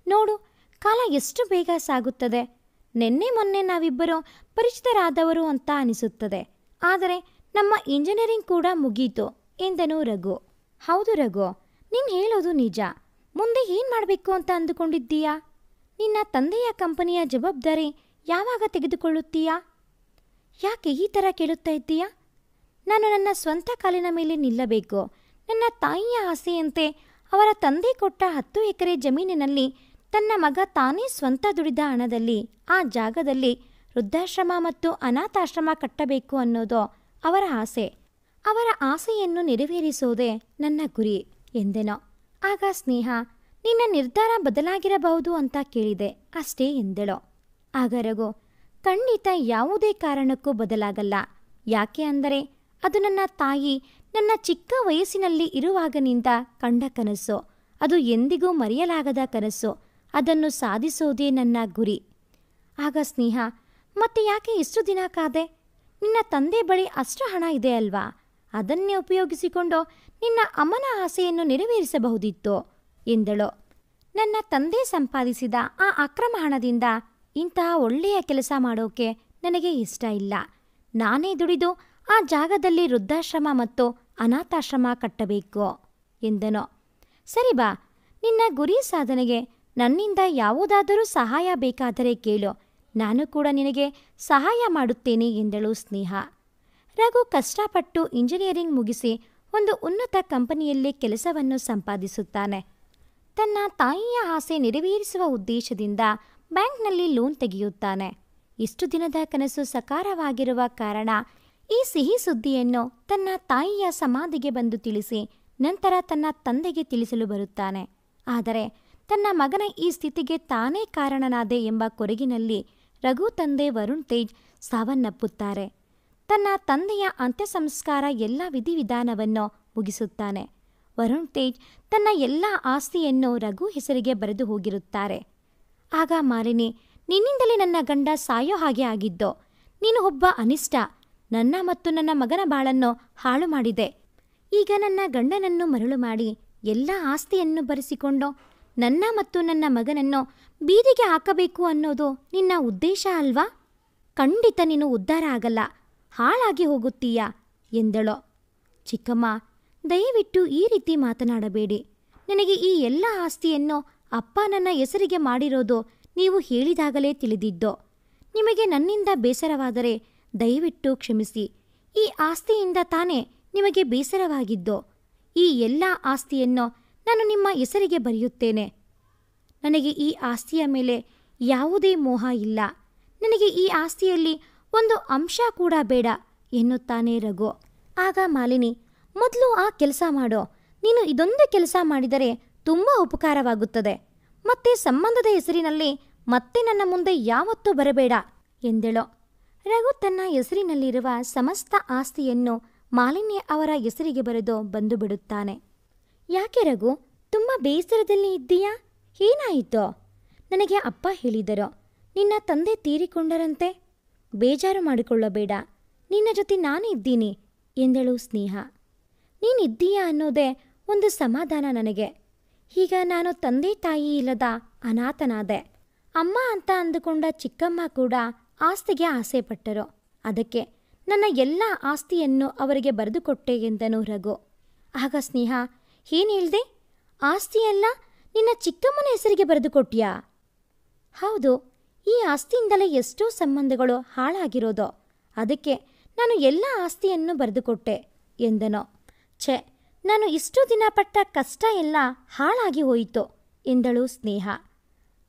ನೋಡು, ಕಾಲ ಎಷ್ಟು ಬೇಗ ಸಾಗುತ್ತದೆ. ನಿನ್ನೆ ಮೊನ್ನೆ ನಾವಿಬ್ಬರು ಪರಿಚಿತರಾದವರು ಅಂತ ಅನಿಸುತ್ತದೆ. ಆದರೆ ನಮ್ಮ ಇಂಜಿನಿಯರಿಂಗ್ ಕೂಡ ಮುಗೀತು ಎಂದನು ರಘು. ಹೌದು ರಘು, ನೀನು ಹೇಳೋದು ನಿಜ. ಮುಂದೆ ಏನು ಮಾಡಬೇಕು ಅಂತ ಅಂದುಕೊಂಡಿದ್ದೀಯಾ? ನಿನ್ನ ತಂದೆಯ ಕಂಪನಿಯ ಜವಾಬ್ದಾರಿ ಯಾವಾಗ ತೆಗೆದುಕೊಳ್ಳುತ್ತೀಯಾ? ಯಾಕೆ ಈ ಥರ ಕೇಳುತ್ತಾ ಇದ್ದೀಯಾ? ನಾನು ನನ್ನ ಸ್ವಂತ ಕಾಲಿನ ಮೇಲೆ ನಿಲ್ಲಬೇಕು. ನನ್ನ ತಾಯಿಯ ಆಸೆಯಂತೆ ಅವರ ತಂದೆ ಕೊಟ್ಟ 10 ಎಕರೆ ಜಮೀನಿನಲ್ಲಿ ತನ್ನ ಮಗ ತಾನೇ ಸ್ವಂತ ದುಡಿದ ಹಣದಲ್ಲಿ ಆ ಜಾಗದಲ್ಲಿ ವೃದ್ಧಾಶ್ರಮ ಮತ್ತು ಅನಾಥಾಶ್ರಮ ಕಟ್ಟಬೇಕು ಅನ್ನೋದು ಅವರ ಆಸೆ. ಅವರ ಆಸೆಯನ್ನು ನೆರವೇರಿಸೋದೇ ನನ್ನ ಗುರಿ ಎಂದೆನೋ. ಆಗ ಸ್ನೇಹ, ನಿನ್ನ ನಿರ್ಧಾರ ಬದಲಾಗಿರಬಹುದು ಅಂತ ಕೇಳಿದೆ ಅಷ್ಟೇ ಎಂದಳು. ಆಗ ರಘು, ಖಂಡಿತ ಯಾವುದೇ ಕಾರಣಕ್ಕೂ ಬದಲಾಗಲ್ಲ. ಯಾಕೆ ಅಂದರೆ ಅದು ನನ್ನ ತಾಯಿ ನನ್ನ ಚಿಕ್ಕ ವಯಸ್ಸಿನಲ್ಲಿ ಇರುವಾಗಿನಿಂದ ಕಂಡ ಕನಸು. ಅದು ಎಂದಿಗೂ ಮರೆಯಲಾಗದ ಕನಸು. ಅದನ್ನು ಸಾಧಿಸೋದೇ ನನ್ನ ಗುರಿ. ಆಗ ಸ್ನೇಹ, ಮತ್ತೆ ಯಾಕೆ ಇಷ್ಟು ದಿನ ಕಾದೆ? ನಿನ್ನ ತಂದೆ ಬಳಿ ಅಷ್ಟು ಹಣ ಇದೆ ಅಲ್ವಾ? ಅದನ್ನೇ ಉಪಯೋಗಿಸಿಕೊಂಡು ನಿನ್ನ ಅಮ್ಮನ ಆಸೆಯನ್ನು ನೆರವೇರಿಸಬಹುದಿತ್ತು ಎಂದಳು. ನನ್ನ ತಂದೆ ಸಂಪಾದಿಸಿದ ಆ ಅಕ್ರಮ ಹಣದಿಂದ ಇಂತಹ ಒಳ್ಳೆಯ ಕೆಲಸ ಮಾಡೋಕೆ ನನಗೆ ಇಷ್ಟ ಇಲ್ಲ. ನಾನೇ ದುಡಿದು ಆ ಜಾಗದಲ್ಲಿ ವೃದ್ಧಾಶ್ರಮ ಮತ್ತು ಅನಾಥಾಶ್ರಮ ಕಟ್ಟಬೇಕು ಎಂದನು. ಸರಿ ಬಾ, ನಿನ್ನ ಗುರಿ ಸಾಧನೆಗೆ ನನ್ನಿಂದ ಯಾವುದಾದರೂ ಸಹಾಯ ಬೇಕಾದರೆ ಕೇಳು, ನಾನು ಕೂಡ ನಿನಗೆ ಸಹಾಯ ಮಾಡುತ್ತೇನೆ ಎಂದಳು ಸ್ನೇಹ. ರಘು ಕಷ್ಟಪಟ್ಟು ಇಂಜಿನಿಯರಿಂಗ್ ಮುಗಿಸಿ ಒಂದು ಉನ್ನತ ಕಂಪನಿಯಲ್ಲಿ ಕೆಲಸವನ್ನು ಸಂಪಾದಿಸುತ್ತಾನೆ. ತನ್ನ ತಾಯಿಯ ಆಸೆ ನೆರವೇರಿಸುವ ಉದ್ದೇಶದಿಂದ ಬ್ಯಾಂಕ್ನಲ್ಲಿ ಲೋನ್ ತೆಗೆಯುತ್ತಾನೆ. ಇಷ್ಟು ದಿನದ ಕನಸು ಸಕಾರವಾಗಿರುವ ಕಾರಣ ಈ ಸಿಹಿ ಸುದ್ದಿಯನ್ನು ತನ್ನ ತಾಯಿಯ ಸಮಾಧಿಗೆ ಬಂದು ತಿಳಿಸಿ ನಂತರ ತನ್ನ ತಂದೆಗೆ ತಿಳಿಸಲು ಬರುತ್ತಾನೆ. ಆದರೆ ತನ್ನ ಮಗನ ಈ ಸ್ಥಿತಿಗೆ ತಾನೇ ಕಾರಣನಾದೆ ಎಂಬ ಕೊರಗಿನಲ್ಲಿ ರಘು ತಂದೆ ವರುಣ್ ತೇಜ್ ಸಾವನ್ನಪ್ಪುತ್ತಾರೆ. ತನ್ನ ತಂದೆಯ ಅಂತ್ಯ ಸಂಸ್ಕಾರ ಎಲ್ಲ ವಿಧಿವಿಧಾನವನ್ನು ಮುಗಿಸುತ್ತಾನೆ. ವರುಣ್ ತೇಜ್ ತನ್ನ ಎಲ್ಲ ಆಸ್ತಿಯನ್ನು ರಘು ಹೆಸರಿಗೆ ಬರೆದು ಹೋಗಿರುತ್ತಾರೆ. ಆಗ ಮಾಲಿನಿ, ನಿನ್ನಿಂದಲೇ ನನ್ನ ಗಂಡ ಸಾಯೋ ಹಾಗೆ ಆಗಿದ್ದು. ನೀನು ಒಬ್ಬ ಅನಿಷ್ಟ. ನನ್ನ ಮತ್ತು ನನ್ನ ಮಗನ ಬಾಳನ್ನು ಹಾಳು ಮಾಡಿದೆ. ಈಗ ನನ್ನ ಗಂಡನನ್ನು ಮರಳು ಮಾಡಿ ಎಲ್ಲ ಆಸ್ತಿಯನ್ನು ಬರೆಸಿಕೊಂಡು ನನ್ನ ಮತ್ತು ನನ್ನ ಮಗನನ್ನು ಬೀದಿಗೆ ಹಾಕಬೇಕು ಅನ್ನೋದು ನಿನ್ನ ಉದ್ದೇಶ ಅಲ್ವಾ? ಖಂಡಿತ ನೀನು ಉದ್ಧಾರ ಆಗಲ್ಲ, ಹಾಳಾಗಿ ಹೋಗುತ್ತೀಯಾ ಎಂದಳು. ಚಿಕ್ಕಮ್ಮ, ದಯವಿಟ್ಟು ಈ ರೀತಿ ಮಾತನಾಡಬೇಡಿ. ನನಗೆ ಈ ಎಲ್ಲ ಆಸ್ತಿಯನ್ನು ಅಪ್ಪ ನನ್ನ ಹೆಸರಿಗೆ ಮಾಡಿರೋದು ನೀವು ಹೇಳಿದಾಗಲೇ ತಿಳಿದಿದ್ದು. ನಿಮಗೆ ನನ್ನಿಂದ ಬೇಸರವಾದರೆ ದಯವಿಟ್ಟು ಕ್ಷಮಿಸಿ. ಈ ಆಸ್ತಿಯಿಂದ ತಾನೇ ನಿಮಗೆ ಬೇಸರವಾಗಿದ್ದು. ಈ ಎಲ್ಲ ಆಸ್ತಿಯನ್ನು ನಾನು ನಿಮ್ಮ ಹೆಸರಿಗೆ ಬರೆಯುತ್ತೇನೆ. ನನಗೆ ಈ ಆಸ್ತಿಯ ಮೇಲೆ ಯಾವುದೇ ಮೋಹ ಇಲ್ಲ. ನನಗೆ ಈ ಆಸ್ತಿಯಲ್ಲಿ ಒಂದು ಅಂಶ ಕೂಡ ಬೇಡ ಎನ್ನುತ್ತಾನೆ ರಘು. ಆಗ ಮಾಲಿನಿ, ಮೊದಲು ಆ ಕೆಲಸ ಮಾಡೋ. ನೀನು ಇದೊಂದು ಕೆಲಸ ಮಾಡಿದರೆ ತುಂಬ ಉಪಕಾರವಾಗುತ್ತದೆ. ಮತ್ತೆ ಸಂಬಂಧದ ಹೆಸರಿನಲ್ಲಿ ಮತ್ತೆ ನನ್ನ ಮುಂದೆ ಯಾವತ್ತೂ ಬರಬೇಡ ಎಂದಳು. ರಘು ತನ್ನ ಹೆಸರಿನಲ್ಲಿರುವ ಸಮಸ್ತ ಆಸ್ತಿಯನ್ನು ಮಾಲಿನಿ ಅವರ ಹೆಸರಿಗೆ ಬರೆದು ಬಂದು ಬಿಡುತ್ತಾನೆ. ಯಾಕೆ ರಘು, ತುಂಬ ಬೇಸರದಲ್ಲಿ ಇದ್ದೀಯಾ? ಏನಾಯಿತೋ? ನನಗೆ ಅಪ್ಪ ಹೇಳಿದರು, ನಿನ್ನ ತಂದೆ ತೀರಿಕೊಂಡರಂತೆ. ಬೇಜಾರು ಮಾಡಿಕೊಳ್ಳಬೇಡ, ನಿನ್ನ ಜೊತೆ ನಾನು ಇದ್ದೀನಿ ಎಂದಳು ಸ್ನೇಹ. ನೀನಿದ್ದೀಯಾ ಅನ್ನೋದೇ ಒಂದು ಸಮಾಧಾನ ನನಗೆ. ಈಗ ನಾನು ತಂದೆ ತಾಯಿ ಇಲ್ಲದ ಅನಾಥನಾದೆ. ಅಮ್ಮ ಅಂತ ಅಂದುಕೊಂಡ ಚಿಕ್ಕಮ್ಮ ಕೂಡ ಆಸ್ತಿಗೆ ಆಸೆ ಪಟ್ಟರು. ಅದಕ್ಕೆ ನನ್ನ ಎಲ್ಲ ಆಸ್ತಿಯನ್ನು ಅವರಿಗೆ ಬರೆದುಕೊಟ್ಟೆ ಎಂದನು ರಘು. ಆಗ ಸ್ನೇಹ, ಏನು ಹೇಳ್ದೆ? ಆಸ್ತಿಯೆಲ್ಲ ನಿನ್ನ ಚಿಕ್ಕಮ್ಮನ ಹೆಸರಿಗೆ ಬರೆದುಕೊಟ್ಯಾ? ಹೌದು, ಈ ಆಸ್ತಿಯಿಂದಲೇ ಎಷ್ಟೋ ಸಂಬಂಧಗಳು ಹಾಳಾಗಿರೋದು. ಅದಕ್ಕೆ ನಾನು ಎಲ್ಲ ಆಸ್ತಿಯನ್ನು ಬರೆದುಕೊಟ್ಟೆ ಎಂದನು. ಛೆ, ನಾನು ಇಷ್ಟು ದಿನ ಪಟ್ಟ ಕಷ್ಟ ಎಲ್ಲ ಹಾಳಾಗಿ ಹೋಯಿತು ಎಂದಳು ಸ್ನೇಹ.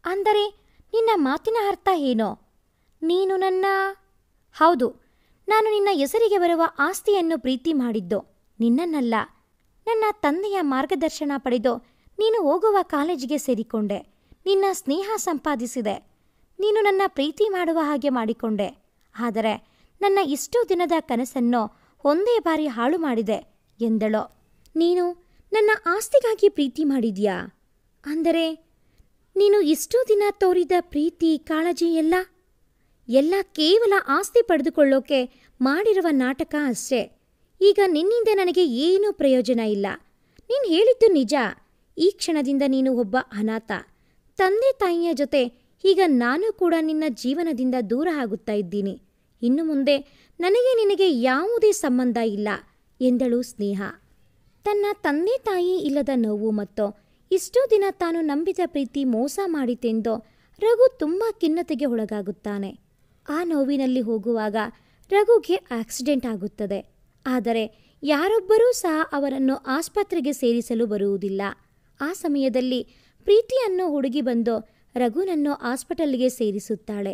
ಅಂದರೆ ನಿನ್ನ ಮಾತಿನ ಅರ್ಥ ಏನೋ? ನೀನು ನನ್ನ... ಹೌದು, ನಾನು ನಿನ್ನ ಹೆಸರಿಗೆ ಬರುವ ಆಸ್ತಿಯನ್ನು ಪ್ರೀತಿ ಮಾಡಿದ್ದು ನಿನ್ನನ್ನಲ್ಲ. ನನ್ನ ತಂದೆಯ ಮಾರ್ಗದರ್ಶನ ಪಡೆದು ನೀನು ಹೋಗುವ ಕಾಲೇಜಿಗೆ ಸೇರಿಕೊಂಡೆ. ನಿನ್ನ ಸ್ನೇಹ ಸಂಪಾದಿಸಿದೆ. ನೀನು ನನ್ನ ಪ್ರೀತಿ ಮಾಡುವ ಹಾಗೆ ಮಾಡಿಕೊಂಡೆ. ಆದರೆ ನನ್ನ ಇಷ್ಟು ದಿನದ ಕನಸನ್ನು ಒಂದೇ ಬಾರಿ ಹಾಳು ಮಾಡಿದೆ ಎಂದಳು. ನೀನು ನನ್ನ ಆಸ್ತಿಗಾಗಿ ಪ್ರೀತಿ ಮಾಡಿದ್ಯಾ? ಅಂದರೆ ನೀನು ಇಷ್ಟು ದಿನ ತೋರಿದ ಪ್ರೀತಿ ಕಾಳಜಿ ಎಲ್ಲ ಕೇವಲ ಆಸ್ತಿ ಪಡೆದುಕೊಳ್ಳೋಕೆ ಮಾಡಿರುವ ನಾಟಕ ಅಷ್ಟೇ. ಈಗ ನಿನ್ನಿಂದ ನನಗೆ ಏನೂ ಪ್ರಯೋಜನ ಇಲ್ಲ. ನೀನು ಹೇಳಿದ್ದು ನಿಜ. ಈ ಕ್ಷಣದಿಂದ ನೀನು ಒಬ್ಬ ಅನಾಥ. ತಂದೆ ತಾಯಿಯ ಜೊತೆ ಈಗ ನಾನು ಕೂಡ ನಿನ್ನ ಜೀವನದಿಂದ ದೂರ ಆಗುತ್ತಾ ಇದ್ದೀನಿ. ಇನ್ನು ಮುಂದೆ ನನಗೆ ನಿನಗೆ ಯಾವುದೇ ಸಂಬಂಧ ಇಲ್ಲ ಎಂದಳು ಸ್ನೇಹ. ತನ್ನ ತಂದೆ ತಾಯಿ ಇಲ್ಲದ ನೋವು ಮತ್ತು ಇಷ್ಟೂ ದಿನ ತಾನು ನಂಬಿದ ಪ್ರೀತಿ ಮೋಸ ಮಾಡಿತೆಂದು ರಘು ತುಂಬ ಖಿನ್ನತೆಗೆ ಒಳಗಾಗುತ್ತಾನೆ. ಆ ನೋವಿನಲ್ಲಿ ಹೋಗುವಾಗ ರಘುಗೆ ಆಕ್ಸಿಡೆಂಟ್ ಆಗುತ್ತದೆ. ಆದರೆ ಯಾರೊಬ್ಬರೂ ಸಹ ಅವರನ್ನು ಆಸ್ಪತ್ರೆಗೆ ಸೇರಿಸಲು ಬರುವುದಿಲ್ಲ. ಆ ಸಮಯದಲ್ಲಿ ಪ್ರೀತಿ ಅನ್ನೋ ಹುಡುಗಿ ಬಂದು ರಘುನನ್ನು ಆಸ್ಪಟಲ್ಗೆ ಸೇರಿಸುತ್ತಾಳೆ.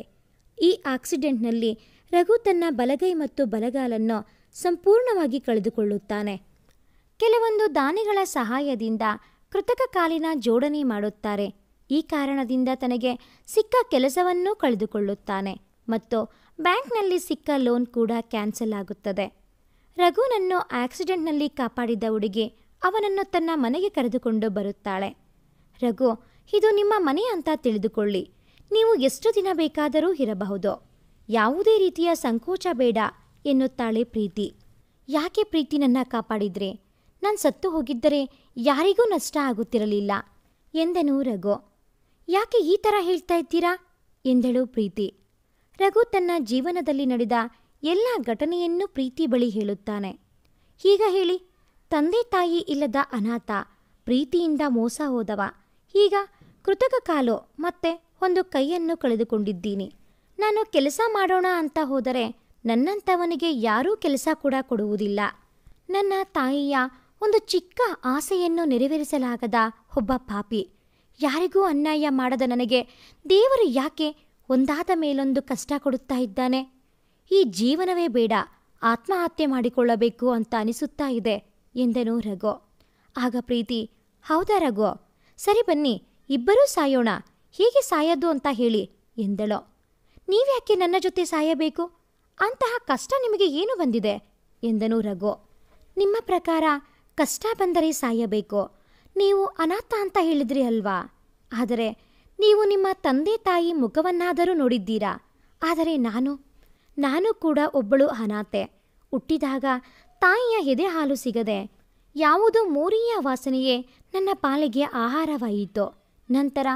ಈ ಆಕ್ಸಿಡೆಂಟ್ನಲ್ಲಿ ರಘು ತನ್ನ ಬಲಗೈ ಮತ್ತು ಬಲಗಾಲನ್ನು ಸಂಪೂರ್ಣವಾಗಿ ಕಳೆದುಕೊಳ್ಳುತ್ತಾನೆ. ಕೆಲವೊಂದು ದಾನಿಗಳ ಸಹಾಯದಿಂದ ಕೃತಕ ಕಾಲಿನ ಜೋಡಣೆ ಮಾಡುತ್ತಾರೆ. ಈ ಕಾರಣದಿಂದ ತನಗೆ ಸಿಕ್ಕ ಕೆಲಸವನ್ನೂ ಕಳೆದುಕೊಳ್ಳುತ್ತಾನೆ ಮತ್ತು ಬ್ಯಾಂಕ್ನಲ್ಲಿ ಸಿಕ್ಕ ಲೋನ್ ಕೂಡ ಕ್ಯಾನ್ಸಲ್ ಆಗುತ್ತದೆ. ರಘುನನ್ನು ಆಕ್ಸಿಡೆಂಟ್ನಲ್ಲಿ ಕಾಪಾಡಿದ ಹುಡುಗಿ ಅವನನ್ನು ತನ್ನ ಮನೆಗೆ ಕರೆದುಕೊಂಡು ಬರುತ್ತಾಳೆ. ರಘು, ಇದು ನಿಮ್ಮ ಮನೆ ಅಂತ ತಿಳಿದುಕೊಳ್ಳಿ. ನೀವು ಎಷ್ಟು ದಿನ ಬೇಕಾದರೂ ಇರಬಹುದು. ಯಾವುದೇ ರೀತಿಯ ಸಂಕೋಚ ಬೇಡ ಎನ್ನುತ್ತಾಳೆ ಪ್ರೀತಿ. ಯಾಕೆ ಪ್ರೀತಿ ನನ್ನ ಕಾಪಾಡಿದ್ರೆ? ನಾನು ಸತ್ತು ಹೋಗಿದ್ದರೆ ಯಾರಿಗೂ ನಷ್ಟ ಆಗುತ್ತಿರಲಿಲ್ಲ ಎಂದನು ರಘು. ಯಾಕೆ ಈ ಥರ ಹೇಳ್ತಾ ಇದ್ದೀರಾ ಎಂದಳು ಪ್ರೀತಿ. ರಘು ತನ್ನ ಜೀವನದಲ್ಲಿ ನಡೆದ ಎಲ್ಲ ಘಟನೆಯನ್ನು ಪ್ರೀತಿ ಬಳಿ ಹೇಳುತ್ತಾನೆ. ಈಗ ಹೇಳಿ, ತಂದೆ ತಾಯಿ ಇಲ್ಲದ ಅನಾಥ, ಪ್ರೀತಿಯಿಂದ ಮೋಸ ಹೋದವ, ಈಗ ಕೃತಕ ಕಾಲು ಮತ್ತೆ ಒಂದು ಕೈಯನ್ನು ಕಳೆದುಕೊಂಡಿದ್ದೀನಿ. ನಾನು ಕೆಲಸ ಮಾಡೋಣ ಅಂತ ಹೋದರೆ ನನ್ನಂಥವನಿಗೆ ಯಾರೂ ಕೆಲಸ ಕೂಡ ಕೊಡುವುದಿಲ್ಲ. ನನ್ನ ತಾಯಿಯ ಒಂದು ಚಿಕ್ಕ ಆಸೆಯನ್ನು ನೆರವೇರಿಸಲಾಗದ ಒಬ್ಬ ಪಾಪಿ. ಯಾರಿಗೂ ಅನ್ಯಾಯ ಮಾಡದ ನನಗೆ ದೇವರು ಯಾಕೆ ಒಂದಾದ ಮೇಲೊಂದು ಕಷ್ಟ ಕೊಡುತ್ತಾ ಇದ್ದಾನೆ? ಈ ಜೀವನವೇ ಬೇಡ, ಆತ್ಮಹತ್ಯೆ ಮಾಡಿಕೊಳ್ಳಬೇಕು ಅಂತ ಅನಿಸುತ್ತಾ ಇದೆ ಎಂದನು ರಘು. ಆಗ ಪ್ರೀತಿ, ಹೌದಾ ರಘು, ಸರಿ ಬನ್ನಿ ಇಬ್ಬರೂ ಸಾಯೋಣ, ಹೇಗೆ ಸಾಯೋದು ಅಂತ ಹೇಳಿ ಎಂದಳು. ನೀವ್ಯಾಕೆ ನನ್ನ ಜೊತೆ ಸಾಯಬೇಕು? ಅಂತಹ ಕಷ್ಟ ನಿಮಗೆ ಏನು ಬಂದಿದೆ ಎಂದನು ರಘು. ನಿಮ್ಮ ಪ್ರಕಾರ ಕಷ್ಟ ಬಂದರೆ ಸಾಯಬೇಕು. ನೀವು ಅನಾಥ ಅಂತ ಹೇಳಿದ್ರಿ ಅಲ್ವಾ? ಆದರೆ ನೀವು ನಿಮ್ಮ ತಂದೆ ತಾಯಿ ಮುಖವನ್ನಾದರೂ ನೋಡಿದ್ದೀರಾ? ಆದರೆ ನಾನು ಕೂಡ ಒಬ್ಬಳು ಅನಾಥೆ. ಹುಟ್ಟಿದಾಗ ತಾಯಿಯ ಎದೆ ಹಾಲು ಸಿಗದೆ ಯಾವುದೋ ಮೋರಿಯ ವಾಸನೆಯೇ ನನ್ನ ಪಾಲಿಗೆ ಆಹಾರವಾಯಿತು. ನಂತರ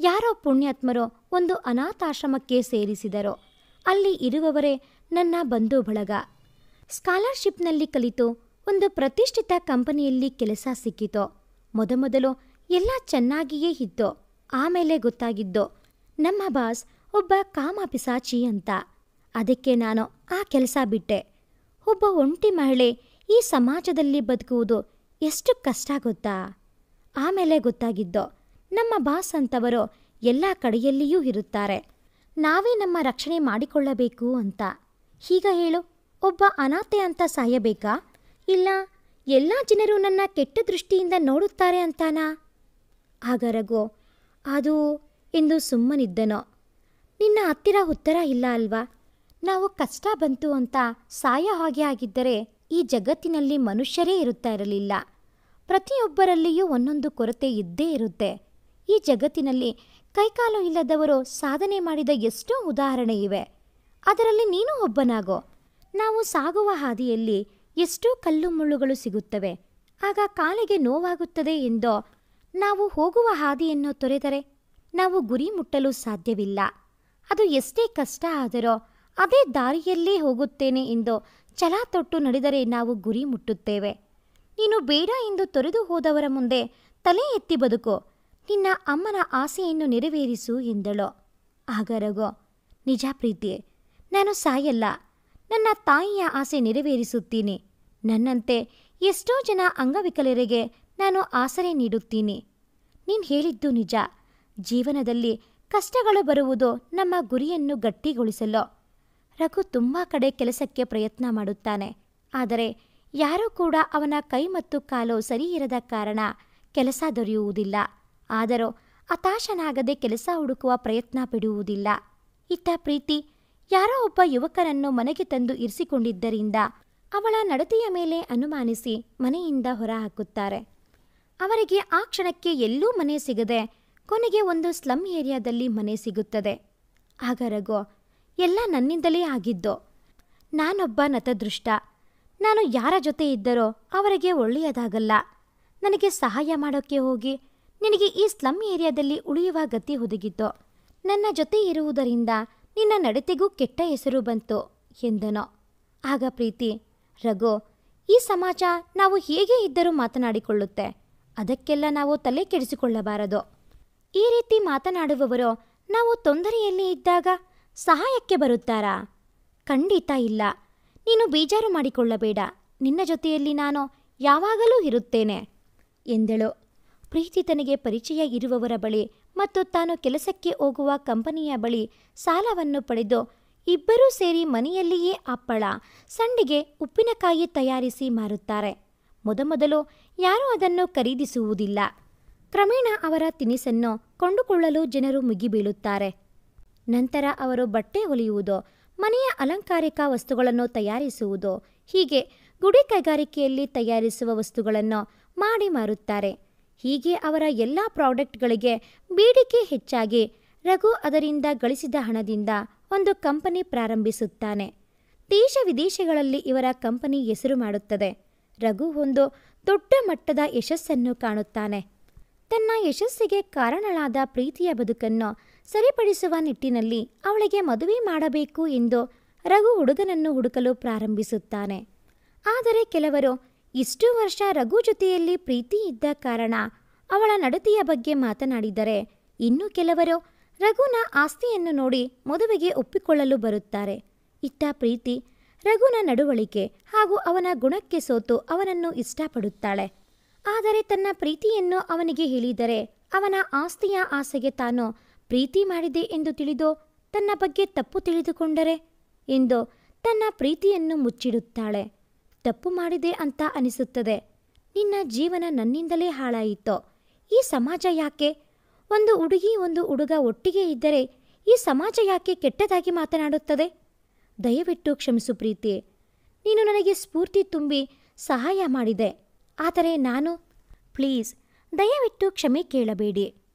ಯಾರೋ ಪುಣ್ಯಾತ್ಮರು ಒಂದು ಅನಾಥಾಶ್ರಮಕ್ಕೆ ಸೇರಿಸಿದರು. ಅಲ್ಲಿ ಇರುವವರೇ ನನ್ನ ಬಂಧು ಬಳಗ. ಸ್ಕಾಲರ್ಶಿಪ್ನಲ್ಲಿ ಕಲಿತು ಒಂದು ಪ್ರತಿಷ್ಠಿತ ಕಂಪನಿಯಲ್ಲಿ ಕೆಲಸ ಸಿಕ್ಕಿತು. ಮೊದಮೊದಲು ಎಲ್ಲ ಚೆನ್ನಾಗಿಯೇ ಇತ್ತು. ಆಮೇಲೆ ಗೊತ್ತಾಗಿದ್ದು ನಮ್ಮ ಬಾಸ್ ಒಬ್ಬ ಕಾಮಪಿಸಾಚಿ ಅಂತ. ಅದಕ್ಕೆ ನಾನು ಆ ಕೆಲಸ ಬಿಟ್ಟೆ. ಒಬ್ಬ ಒಂಟಿ ಮಹಿಳೆ ಈ ಸಮಾಜದಲ್ಲಿ ಬದುಕುವುದು ಎಷ್ಟು ಕಷ್ಟ ಗೊತ್ತಾ? ಆಮೇಲೆ ಗೊತ್ತಾಗಿದ್ದು ನಮ್ಮ ಬಾಸ್ ಅಂತವರು ಎಲ್ಲ ಕಡೆಯಲ್ಲಿಯೂ ಇರುತ್ತಾರೆ, ನಾವೇ ನಮ್ಮ ರಕ್ಷಣೆ ಮಾಡಿಕೊಳ್ಳಬೇಕು ಅಂತ. ಈಗ ಹೇಳು, ಒಬ್ಬ ಅನಾಥೆ ಅಂತ ಸಾಯಬೇಕಾ? ಇಲ್ಲ ಎಲ್ಲ ಜನರು ನನ್ನ ಕೆಟ್ಟ ದೃಷ್ಟಿಯಿಂದ ನೋಡುತ್ತಾರೆ ಅಂತಾನಾ? ಆಗ ರಘು ಅದು ಎಂದು ಸುಮ್ಮನಿದ್ದನೋ. ನಿನ್ನ ಹತ್ತಿರ ಉತ್ತರ ಇಲ್ಲ ಅಲ್ವಾ? ನಾವು ಕಷ್ಟ ಬಂತು ಅಂತ ಸಾಯೋ ಹಾಗೆ ಆಗಿದ್ದರೆ ಈ ಜಗತ್ತಿನಲ್ಲಿ ಮನುಷ್ಯರೇ ಇರುತ್ತಾ ಇರಲಿಲ್ಲ. ಪ್ರತಿಯೊಬ್ಬರಲ್ಲಿಯೂ ಒಂದೊಂದು ಕೊರತೆ ಇದ್ದೇ ಇರುತ್ತೆ. ಈ ಜಗತ್ತಿನಲ್ಲಿ ಕೈಕಾಲು ಇಲ್ಲದವರು ಸಾಧನೆ ಮಾಡಿದ ಎಷ್ಟೋ ಉದಾಹರಣೆ ಇವೆ. ಅದರಲ್ಲಿ ನೀನು ಒಬ್ಬನಾಗೋ. ನಾವು ಸಾಗುವ ಹಾದಿಯಲ್ಲಿ ಎಷ್ಟೋ ಕಲ್ಲು ಮುಳ್ಳುಗಳು ಸಿಗುತ್ತವೆ. ಆಗ ಕಾಲಿಗೆ ನೋವಾಗುತ್ತದೆ ಎಂದೋ ನಾವು ಹೋಗುವ ಹಾದಿಯನ್ನು ತೊರೆದರೆ ನಾವು ಗುರಿ ಮುಟ್ಟಲು ಸಾಧ್ಯವಿಲ್ಲ. ಅದು ಎಷ್ಟೇ ಕಷ್ಟ ಆದರೂ ಅದೇ ದಾರಿಯಲ್ಲೇ ಹೋಗುತ್ತೇನೆ ಎಂದು ಛಲ ತೊಟ್ಟು ನಡೆದರೆ ನಾವು ಗುರಿ ಮುಟ್ಟುತ್ತೇವೆ. ನೀನು ಬೇಡ ಎಂದು ತೊರೆದು ಹೋದವರ ಮುಂದೆ ತಲೆ ಎತ್ತಿ ಬದುಕು. ನಿನ್ನ ಅಮ್ಮನ ಆಸೆಯನ್ನು ನೆರವೇರಿಸು ಎಂದಳು. ಆಗ ರಘು, ನಿಜ ಪ್ರೀತಿ, ನಾನು ಸಾಯಲ್ಲ. ನನ್ನ ತಾಯಿಯ ಆಸೆ ನೆರವೇರಿಸುತ್ತೀನಿ. ನನ್ನಂತೆ ಎಷ್ಟೋ ಜನ ಅಂಗವಿಕಲರಿಗೆ ನಾನು ಆಸರೆ ನೀಡುತ್ತೀನಿ. ನೀನು ಹೇಳಿದ್ದು ನಿಜ. ಜೀವನದಲ್ಲಿ ಕಷ್ಟಗಳು ಬರುವುದು ನಮ್ಮ ಗುರಿಯನ್ನು ಗಟ್ಟಿಗೊಳಿಸಲು. ರಘು ತುಂಬ ಕಡೆ ಕೆಲಸಕ್ಕೆ ಪ್ರಯತ್ನ ಮಾಡುತ್ತಾನೆ. ಆದರೆ ಯಾರೂ ಕೂಡ ಅವನ ಕೈ ಮತ್ತು ಕಾಲು ಸರಿ ಇರದ ಕಾರಣ ಕೆಲಸ ದೊರೆಯುವುದಿಲ್ಲ. ಆದರೂ ಹತಾಶನಾಗದೆ ಕೆಲಸ ಹುಡುಕುವ ಪ್ರಯತ್ನ ಬಿಡುವುದಿಲ್ಲ. ಇತ್ತ ಪ್ರೀತಿ ಯಾರೋ ಒಬ್ಬ ಯುವಕನನ್ನು ಮನೆಗೆ ತಂದು ಇರಿಸಿಕೊಂಡಿದ್ದರಿಂದ ಅವಳ ನಡತೆಯ ಮೇಲೆ ಅನುಮಾನಿಸಿ ಮನೆಯಿಂದ ಹೊರಹಾಕುತ್ತಾರೆ. ಅವರಿಗೆ ಆ ಕ್ಷಣಕ್ಕೆ ಎಲ್ಲೂ ಮನೆ ಸಿಗದೆ ಕೊನೆಗೆ ಒಂದು ಸ್ಲಮ್ ಏರಿಯಾದಲ್ಲಿ ಮನೆ ಸಿಗುತ್ತದೆ. ಆಗ ರಘು, ಎಲ್ಲ ನನ್ನಿಂದಲೇ ಆಗಿದ್ದು. ನಾನೊಬ್ಬ ನತದೃಷ್ಟ. ನಾನು ಯಾರ ಜೊತೆ ಇದ್ದರೋ ಅವರಿಗೆ ಒಳ್ಳೆಯದಾಗಲ್ಲ. ನನಗೆ ಸಹಾಯ ಮಾಡೋಕ್ಕೆ ಹೋಗಿ ನಿನಗೆ ಈ ಸ್ಲಮ್ ಏರಿಯಾದಲ್ಲಿ ಉಳಿಯುವ ಗತಿ ಒದಗಿತು. ನನ್ನ ಜೊತೆ ಇರುವುದರಿಂದ ನಿನ್ನ ನಡತೆಗೂ ಕೆಟ್ಟ ಹೆಸರು ಬಂತು ಎಂದನೋ. ಆಗ ಪ್ರೀತಿ, ರಘು, ಈ ಸಮಾಜ ನಾವು ಹೇಗೆ ಇದ್ದರೂ ಮಾತನಾಡಿಕೊಳ್ಳುತ್ತೆ. ಅದಕ್ಕೆಲ್ಲ ನಾವು ತಲೆ ಕೆಡಿಸಿಕೊಳ್ಳಬಾರದು. ಈ ರೀತಿ ಮಾತನಾಡುವವರು ನಾವು ತೊಂದರೆಯಲ್ಲಿ ಇದ್ದಾಗ ಸಹಾಯಕ್ಕೆ ಬರುತ್ತಾರಾ? ಖಂಡಿತ ಇಲ್ಲ. ನೀನು ಬೇಜಾರು ಮಾಡಿಕೊಳ್ಳಬೇಡ. ನಿನ್ನ ಜೊತೆಯಲ್ಲಿ ನಾನು ಯಾವಾಗಲೂ ಇರುತ್ತೇನೆ ಎಂದಳು. ಪ್ರೀತಿ ತನಗೆ ಪರಿಚಯ ಇರುವವರ ಬಳಿ ಮತ್ತು ತಾನು ಕೆಲಸಕ್ಕೆ ಹೋಗುವ ಕಂಪನಿಯ ಬಳಿ ಸಾಲವನ್ನು ಪಡೆದು ಇಬ್ಬರೂ ಸೇರಿ ಮನೆಯಲ್ಲಿಯೇ ಹಪ್ಪಳ, ಸಂಡಿಗೆ, ಉಪ್ಪಿನಕಾಯಿ ತಯಾರಿಸಿ ಮಾರುತ್ತಾರೆ. ಮೊದಮೊದಲು ಯಾರೂ ಅದನ್ನು ಖರೀದಿಸುವುದಿಲ್ಲ. ಕ್ರಮೇಣ ಅವರ ತಿನಿಸನ್ನು ಕೊಂಡುಕೊಳ್ಳಲು ಜನರು ಮುಗಿಬೀಳುತ್ತಾರೆ. ನಂತರ ಅವರು ಬಟ್ಟೆ ಹೊಲಿಯುವುದು, ಮನೆಯ ಅಲಂಕಾರಿಕ ವಸ್ತುಗಳನ್ನು ತಯಾರಿಸುವುದು, ಹೀಗೆ ಗುಡಿ ಕೈಗಾರಿಕೆಯಲ್ಲಿ ತಯಾರಿಸುವ ವಸ್ತುಗಳನ್ನು ಮಾಡಿ ಮಾರುತ್ತಾರೆ. ಹೀಗೆ ಅವರ ಎಲ್ಲ ಪ್ರಾಡಕ್ಟ್ಗಳಿಗೆ ಬೇಡಿಕೆ ಹೆಚ್ಚಾಗಿ ರಘು ಅದರಿಂದ ಗಳಿಸಿದ ಹಣದಿಂದ ಒಂದು ಕಂಪನಿ ಪ್ರಾರಂಭಿಸುತ್ತಾನೆ. ದೇಶ ವಿದೇಶಗಳಲ್ಲಿ ಇವರ ಕಂಪನಿ ಹೆಸರು ಮಾಡುತ್ತದೆ. ರಘು ಒಂದು ದೊಡ್ಡ ಮಟ್ಟದ ಯಶಸ್ಸನ್ನು ಕಾಣುತ್ತಾನೆ. ತನ್ನ ಯಶಸ್ಸಿಗೆ ಕಾರಣಳಾದ ಪ್ರೀತಿಯ ಬದುಕನ್ನು ಸರಿಪಡಿಸುವ ನಿಟ್ಟಿನಲ್ಲಿ ಅವಳಿಗೆ ಮದುವೆ ಮಾಡಬೇಕು ಎಂದು ರಘು ಹುಡುಗನನ್ನು ಹುಡುಕಲು ಪ್ರಾರಂಭಿಸುತ್ತಾನೆ. ಆದರೆ ಕೆಲವರು ಇಷ್ಟು ವರ್ಷ ರಘು ಜೊತೆಯಲ್ಲಿ ಪ್ರೀತಿ ಇದ್ದ ಕಾರಣ ಅವಳ ನಡತೆಯ ಬಗ್ಗೆ ಮಾತನಾಡಿದರೆ, ಇನ್ನು ಕೆಲವರು ರಘುನ ಆಸ್ತಿಯನ್ನು ನೋಡಿ ಮದುವೆಗೆ ಒಪ್ಪಿಕೊಳ್ಳಲು ಬರುತ್ತಾರೆ. ಇತ್ತ ಪ್ರೀತಿ ರಘುನ ನಡವಳಿಕೆ ಹಾಗೂ ಅವನ ಗುಣಕ್ಕೆ ಸೋತು ಅವನನ್ನು ಇಷ್ಟಪಡುತ್ತಾಳೆ. ಆದರೆ ತನ್ನ ಪ್ರೀತಿಯನ್ನು ಅವನಿಗೆ ಹೇಳಿದರೆ ಅವನ ಆಸ್ತಿಯ ಆಸೆಗೆ ತಾನು ಪ್ರೀತಿ ಮಾಡಿದೆ ಎಂದು ತಿಳಿದು ತನ್ನ ಬಗ್ಗೆ ತಪ್ಪು ತಿಳಿದುಕೊಂಡರೆ ಎಂದು ತನ್ನ ಪ್ರೀತಿಯನ್ನು ಮುಚ್ಚಿಡುತ್ತಾಳೆ. ತಪ್ಪು ಮಾಡಿದೆ ಅಂತ ಅನಿಸುತ್ತದೆ. ನಿನ್ನ ಜೀವನ ನನ್ನಿಂದಲೇ ಹಾಳಾಯಿತೋ. ಈ ಸಮಾಜ ಯಾಕೆ? ಒಂದು ಹುಡುಗಿ ಒಂದು ಹುಡುಗ ಒಟ್ಟಿಗೆ ಇದ್ದರೆ ಈ ಸಮಾಜ ಯಾಕೆ ಕೆಟ್ಟದಾಗಿ ಮಾತನಾಡುತ್ತದೆ? ದಯವಿಟ್ಟು ಕ್ಷಮಿಸು ಪ್ರೀತಿ. ನೀನು ನನಗೆ ಸ್ಫೂರ್ತಿ ತುಂಬಿ ಸಹಾಯ ಮಾಡಿದೆ. ಆದರೆ ನಾನು ಪ್ಲೀಸ್ ದಯವಿಟ್ಟು ಕ್ಷಮೆ ಕೇಳಬೇಡಿ.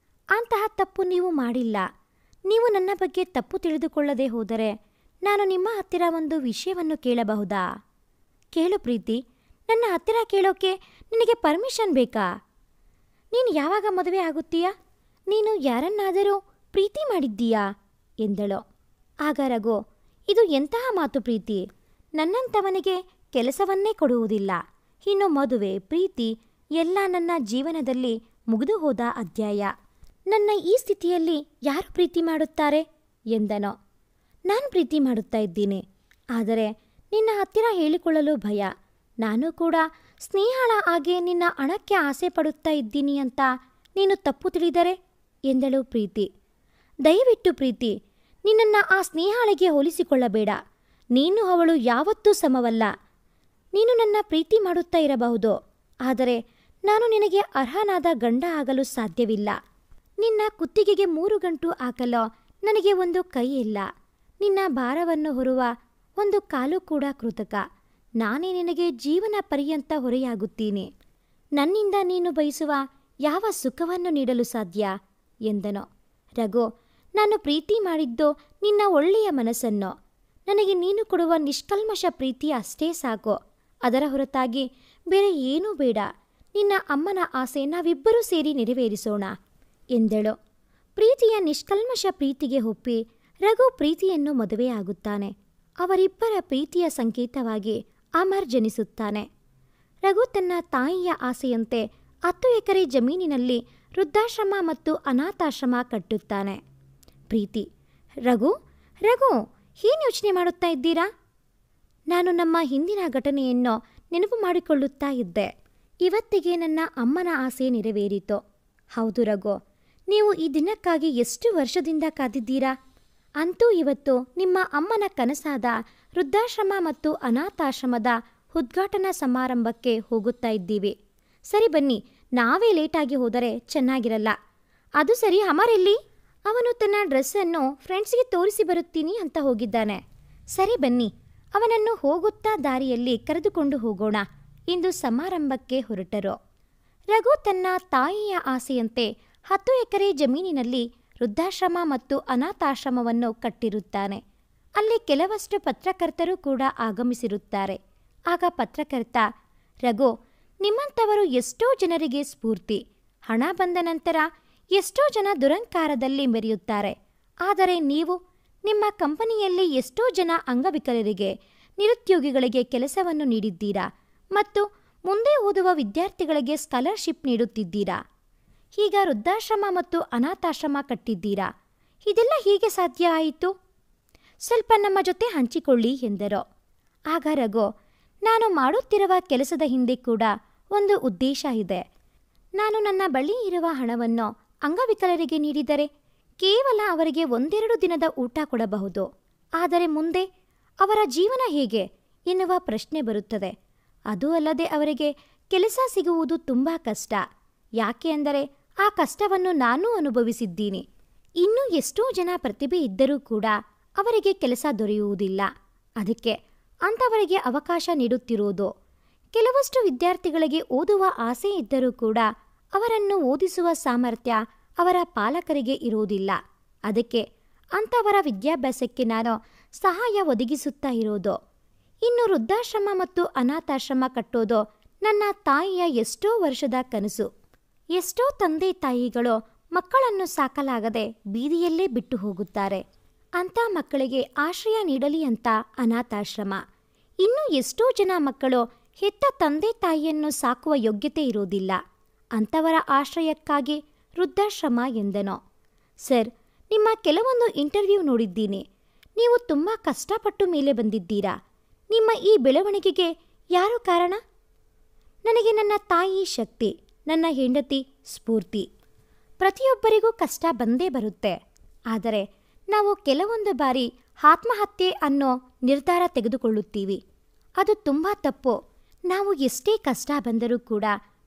ಅಂತಹ ತಪ್ಪು ನೀವು ಮಾಡಿಲ್ಲ. ನೀವು ನನ್ನ ಬಗ್ಗೆ ತಪ್ಪು ತಿಳಿದುಕೊಳ್ಳದೆ ಹೋದರೆ ನಾನು ನಿಮ್ಮ ಹತ್ತಿರ ಒಂದು ವಿಷಯವನ್ನು ಕೇಳಬಹುದಾ? ಕೇಳು ಪ್ರೀತಿ. ನನ್ನ ಹತ್ತಿರ ಕೇಳೋಕೆ ನಿನಗೆ ಪರ್ಮಿಷನ್ ಬೇಕಾ? ನೀನು ಯಾವಾಗ ಮದುವೆ ಆಗುತ್ತೀಯಾ? ನೀನು ಯಾರನ್ನಾದರೂ ಪ್ರೀತಿ ಮಾಡಿದ್ದೀಯಾ ಎಂದಳು. ಆಗ ರಘು, ಇದು ಎಂತಹ ಮಾತು ಪ್ರೀತಿ? ನನ್ನಂಥವನಿಗೆ ಕೆಲಸವನ್ನೇ ಕೊಡುವುದಿಲ್ಲ. ಇನ್ನು ಮದುವೆ ಪ್ರೀತಿ ಎಲ್ಲ ನನ್ನ ಜೀವನದಲ್ಲಿ ಮುಗಿದು ಹೋದ ಅಧ್ಯಾಯ. ನನ್ನ ಈ ಸ್ಥಿತಿಯಲ್ಲಿ ಯಾರು ಪ್ರೀತಿ ಮಾಡುತ್ತಾರೆ ಎಂದನೋ. ನಾನು ಪ್ರೀತಿ ಮಾಡುತ್ತಾ ಇದ್ದೀನಿ, ಆದರೆ ನಿನ್ನ ಹತ್ತಿರ ಹೇಳಿಕೊಳ್ಳಲು ಭಯ. ನಾನು ಕೂಡ ಸ್ನೇಹಳ ಹಾಗೆ ನಿನ್ನ ಹಣಕ್ಕೆ ಆಸೆ ಪಡುತ್ತಾ ಇದ್ದೀನಿ ಅಂತ ನೀನು ತಪ್ಪು ತಿಳಿದರೆ ಎಂದಳು ಪ್ರೀತಿ. ದಯವಿಟ್ಟು ಪ್ರೀತಿ, ನಿನ್ನನ್ನು ಆ ಸ್ನೇಹಾಳಿಗೆ ಹೋಲಿಸಿಕೊಳ್ಳಬೇಡ. ನೀನು ಅವಳು ಯಾವತ್ತೂ ಸಮವಲ್ಲ. ನೀನು ನನ್ನ ಪ್ರೀತಿ ಮಾಡುತ್ತಾ ಇರಬಹುದು, ಆದರೆ ನಾನು ನಿನಗೆ ಅರ್ಹನಾದ ಗಂಡ ಆಗಲು ಸಾಧ್ಯವಿಲ್ಲ. ನಿನ್ನ ಕುತ್ತಿಗೆಗೆ 3 ಗಂಟು ಹಾಕಲು ನನಗೆ ಒಂದು ಕೈ ಇಲ್ಲ. ನಿನ್ನ ಭಾರವನ್ನು ಹೊರುವ ಒಂದು ಕಾಲು ಕೂಡ ಕೃತಕ. ನಾನೇ ನಿನಗೆ ಜೀವನ ಪರ್ಯಂತ ಹೊರೆಯಾಗುತ್ತೀನಿ. ನನ್ನಿಂದ ನೀನು ಬಯಸುವ ಯಾವ ಸುಖವನ್ನು ನೀಡಲು ಸಾಧ್ಯ ಎಂದನು. ರಘು, ನಾನು ಪ್ರೀತಿ ಮಾಡಿದ್ದು ನಿನ್ನ ಒಳ್ಳೆಯ ಮನಸ್ಸನ್ನು. ನನಗೆ ನೀನು ಕೊಡುವ ನಿಷ್ಕಲ್ಮಶ ಪ್ರೀತಿ ಅಷ್ಟೇ ಸಾಕು. ಅದರ ಹೊರತಾಗಿ ಬೇರೆ ಏನೂ ಬೇಡ. ನಿನ್ನ ಅಮ್ಮನ ಆಸೆ ನಾವಿಬ್ಬರೂ ಸೇರಿ ನೆರವೇರಿಸೋಣ ಎಂದಳು. ಪ್ರೀತಿಯ ನಿಷ್ಕಲ್ಮಶ ಪ್ರೀತಿಗೆ ಒಪ್ಪಿ ರಘು ಪ್ರೀತಿಯನ್ನು ಮದುವೆಯಾಗುತ್ತಾನೆ. ಅವರಿಬ್ಬರ ಪ್ರೀತಿಯ ಸಂಕೇತವಾಗಿ ಅಮರ್ ಜನಿಸುತ್ತಾನೆ. ರಘು ತನ್ನ ತಾಯಿಯ ಆಸೆಯಂತೆ 10 ಎಕರೆ ಜಮೀನಿನಲ್ಲಿ ವೃದ್ಧಾಶ್ರಮ ಮತ್ತು ಅನಾಥಾಶ್ರಮ ಕಟ್ಟುತ್ತಾನೆ. ಪ್ರೀತಿ, ರಘು ರಘು ಏನು ಯೋಚನೆ ಮಾಡುತ್ತಾ ಇದ್ದೀರಾ? ನಾನು ನಮ್ಮ ಹಿಂದಿನ ಘಟನೆಯನ್ನು ನೆನಪು ಮಾಡಿಕೊಳ್ಳುತ್ತಾ ಇದ್ದೆ. ಇವತ್ತಿಗೆ ನನ್ನ ಅಮ್ಮನ ಆಸೆ ನೆರವೇರಿತು. ಹೌದು ರಘು, ನೀವು ಈ ದಿನಕ್ಕಾಗಿ ಎಷ್ಟು ವರ್ಷದಿಂದ ಕಾದಿದ್ದೀರಾ? ಅಂತೂ ಇವತ್ತು ನಿಮ್ಮ ಅಮ್ಮನ ಕನಸಾದ ವೃದ್ಧಾಶ್ರಮ ಮತ್ತು ಅನಾಥಾಶ್ರಮದ ಉದ್ಘಾಟನಾ ಸಮಾರಂಭಕ್ಕೆ ಹೋಗುತ್ತಾ ಇದ್ದೀವಿ. ಸರಿ ಬನ್ನಿ, ನಾವೇ ಲೇಟಾಗಿ ಹೋದರೆ ಚೆನ್ನಾಗಿರಲ್ಲ. ಅದು ಸರಿ, ಅಮರ್ ಎಲ್ಲಿ? ಅವನು ತನ್ನ ಡ್ರೆಸ್ಸನ್ನು ಫ್ರೆಂಡ್ಸ್ಗೆ ತೋರಿಸಿ ಬರುತ್ತೀನಿ ಅಂತ ಹೋಗಿದ್ದಾನೆ. ಸರಿ ಬನ್ನಿ, ಅವನನ್ನು ಹೋಗುತ್ತಾ ದಾರಿಯಲ್ಲಿ ಕರೆದುಕೊಂಡು ಹೋಗೋಣ ಎಂದು ಸಮಾರಂಭಕ್ಕೆ ಹೊರಟರು. ರಘು ತನ್ನ ತಾಯಿಯ ಆಸೆಯಂತೆ 10 ಎಕರೆ ಜಮೀನಿನಲ್ಲಿ ವೃದ್ಧಾಶ್ರಮ ಮತ್ತು ಅನಾಥಾಶ್ರಮವನ್ನು ಕಟ್ಟಿರುತ್ತಾನೆ. ಅಲ್ಲಿ ಕೆಲವಷ್ಟು ಪತ್ರಕರ್ತರು ಕೂಡ ಆಗಮಿಸಿರುತ್ತಾರೆ. ಆಗ ಪತ್ರಕರ್ತ, ರಘು, ನಿಮ್ಮಂಥವರು ಎಷ್ಟೋ ಜನರಿಗೆ ಸ್ಫೂರ್ತಿ. ಹಣ ಬಂದ ನಂತರ ಎಷ್ಟೋ ಜನ ದುರಂಕಾರದಲ್ಲಿ ಮೆರೆಯುತ್ತಾರೆ. ಆದರೆ ನೀವು ನಿಮ್ಮ ಕಂಪನಿಯಲ್ಲಿ ಎಷ್ಟೋ ಜನ ಅಂಗವಿಕಲರಿಗೆ, ನಿರುದ್ಯೋಗಿಗಳಿಗೆ ಕೆಲಸವನ್ನು ನೀಡಿದ್ದೀರಾ ಮತ್ತು ಮುಂದೆ ಓದುವ ವಿದ್ಯಾರ್ಥಿಗಳಿಗೆ ಸ್ಕಾಲರ್ಶಿಪ್ ನೀಡುತ್ತಿದ್ದೀರಾ. ಈಗ ವೃದ್ಧಾಶ್ರಮ ಮತ್ತು ಅನಾಥಾಶ್ರಮ ಕಟ್ಟಿದ್ದೀರಾ. ಇದೆಲ್ಲ ಹೀಗೆ ಸಾಧ್ಯ ಆಯಿತು? ಸ್ವಲ್ಪ ನಮ್ಮ ಜೊತೆ ಹಂಚಿಕೊಳ್ಳಿ ಎಂದರು. ಆಗ ರಘು, ನಾನು ಮಾಡುತ್ತಿರುವ ಕೆಲಸದ ಹಿಂದೆ ಕೂಡ ಒಂದು ಉದ್ದೇಶ ಇದೆ. ನಾನು ನನ್ನ ಬಳಿ ಇರುವ ಹಣವನ್ನು ಅಂಗವಿಕಲರಿಗೆ ನೀಡಿದರೆ ಕೇವಲ ಅವರಿಗೆ 1-2 ದಿನದ ಊಟ ಕೊಡಬಹುದು. ಆದರೆ ಮುಂದೆ ಅವರ ಜೀವನ ಹೇಗೆ ಎನ್ನುವ ಪ್ರಶ್ನೆ ಬರುತ್ತದೆ. ಅದೂ ಅಲ್ಲದೆ ಅವರಿಗೆ ಕೆಲಸ ಸಿಗುವುದು ತುಂಬ ಕಷ್ಟ. ಯಾಕೆ ಅಂದರೆ ಆ ಕಷ್ಟವನ್ನು ನಾನೂ ಅನುಭವಿಸಿದ್ದೀನಿ. ಇನ್ನೂ ಎಷ್ಟೋ ಜನ ಪ್ರತಿಭೆ ಇದ್ದರೂ ಕೂಡ ಅವರಿಗೆ ಕೆಲಸ ದೊರೆಯುವುದಿಲ್ಲ. ಅದಕ್ಕೆ ಅಂಥವರಿಗೆ ಅವಕಾಶ ನೀಡುತ್ತಿರುವುದು. ಕೆಲವಷ್ಟು ವಿದ್ಯಾರ್ಥಿಗಳಿಗೆ ಓದುವ ಆಸೆ ಇದ್ದರೂ ಕೂಡ ಅವರನ್ನು ಓದಿಸುವ ಸಾಮರ್ಥ್ಯ ಅವರ ಪಾಲಕರಿಗೆ ಇರುವುದಿಲ್ಲ. ಅದಕ್ಕೆ ಅಂಥವರ ವಿದ್ಯಾಭ್ಯಾಸಕ್ಕೆ ನಾನು ಸಹಾಯ ಒದಗಿಸುತ್ತಾ ಇರೋದು. ಇನ್ನು ವೃದ್ಧಾಶ್ರಮ ಮತ್ತು ಅನಾಥಾಶ್ರಮ ಕಟ್ಟೋದು ನನ್ನ ತಾಯಿಯ ಎಷ್ಟೋ ವರ್ಷದ ಕನಸು. ಎಷ್ಟೋ ತಂದೆ ತಾಯಿಗಳು ಮಕ್ಕಳನ್ನು ಸಾಕಲಾಗದೆ ಬೀದಿಯಲ್ಲೇ ಬಿಟ್ಟು ಹೋಗುತ್ತಾರೆ. ಅಂಥ ಮಕ್ಕಳಿಗೆ ಆಶ್ರಯ ನೀಡಲಿ ಅಂತ ಅನಾಥಾಶ್ರಮ. ಇನ್ನೂ ಎಷ್ಟೋ ಜನ ಮಕ್ಕಳು ಹೆತ್ತ ತಂದೆ ತಾಯಿಯನ್ನು ಸಾಕುವ ಯೋಗ್ಯತೆ ಇರೋದಿಲ್ಲ. ಅಂಥವರ ಆಶ್ರಯಕ್ಕಾಗಿ ವೃದ್ಧಾಶ್ರಮ ಎಂದನೋ. ಸರ್, ನಿಮ್ಮ ಕೆಲವೊಂದು ಇಂಟರ್ವ್ಯೂ ನೋಡಿದ್ದೀನಿ. ನೀವು ತುಂಬ ಕಷ್ಟಪಟ್ಟು ಮೇಲೆ ಬಂದಿದ್ದೀರಾ. ನಿಮ್ಮ ಈ ಬೆಳವಣಿಗೆಗೆ ಯಾರು ಕಾರಣ? ನನಗೆ ನನ್ನ ತಾಯಿ ಶಕ್ತಿ, ನನ್ನ ಹೆಂಡತಿ ಸ್ಫೂರ್ತಿ. ಪ್ರತಿಯೊಬ್ಬರಿಗೂ ಕಷ್ಟ ಬಂದೇ ಬರುತ್ತೆ. ಆದರೆ ನಾವು ಕೆಲವೊಂದು ಬಾರಿ ಆತ್ಮಹತ್ಯೆ ಅನ್ನೋ ನಿರ್ಧಾರ ತೆಗೆದುಕೊಳ್ಳುತ್ತೀವಿ. ಅದು ತುಂಬ ತಪ್ಪು. ನಾವು ಎಷ್ಟೇ ಕಷ್ಟ ಬಂದರೂ ಕೂಡ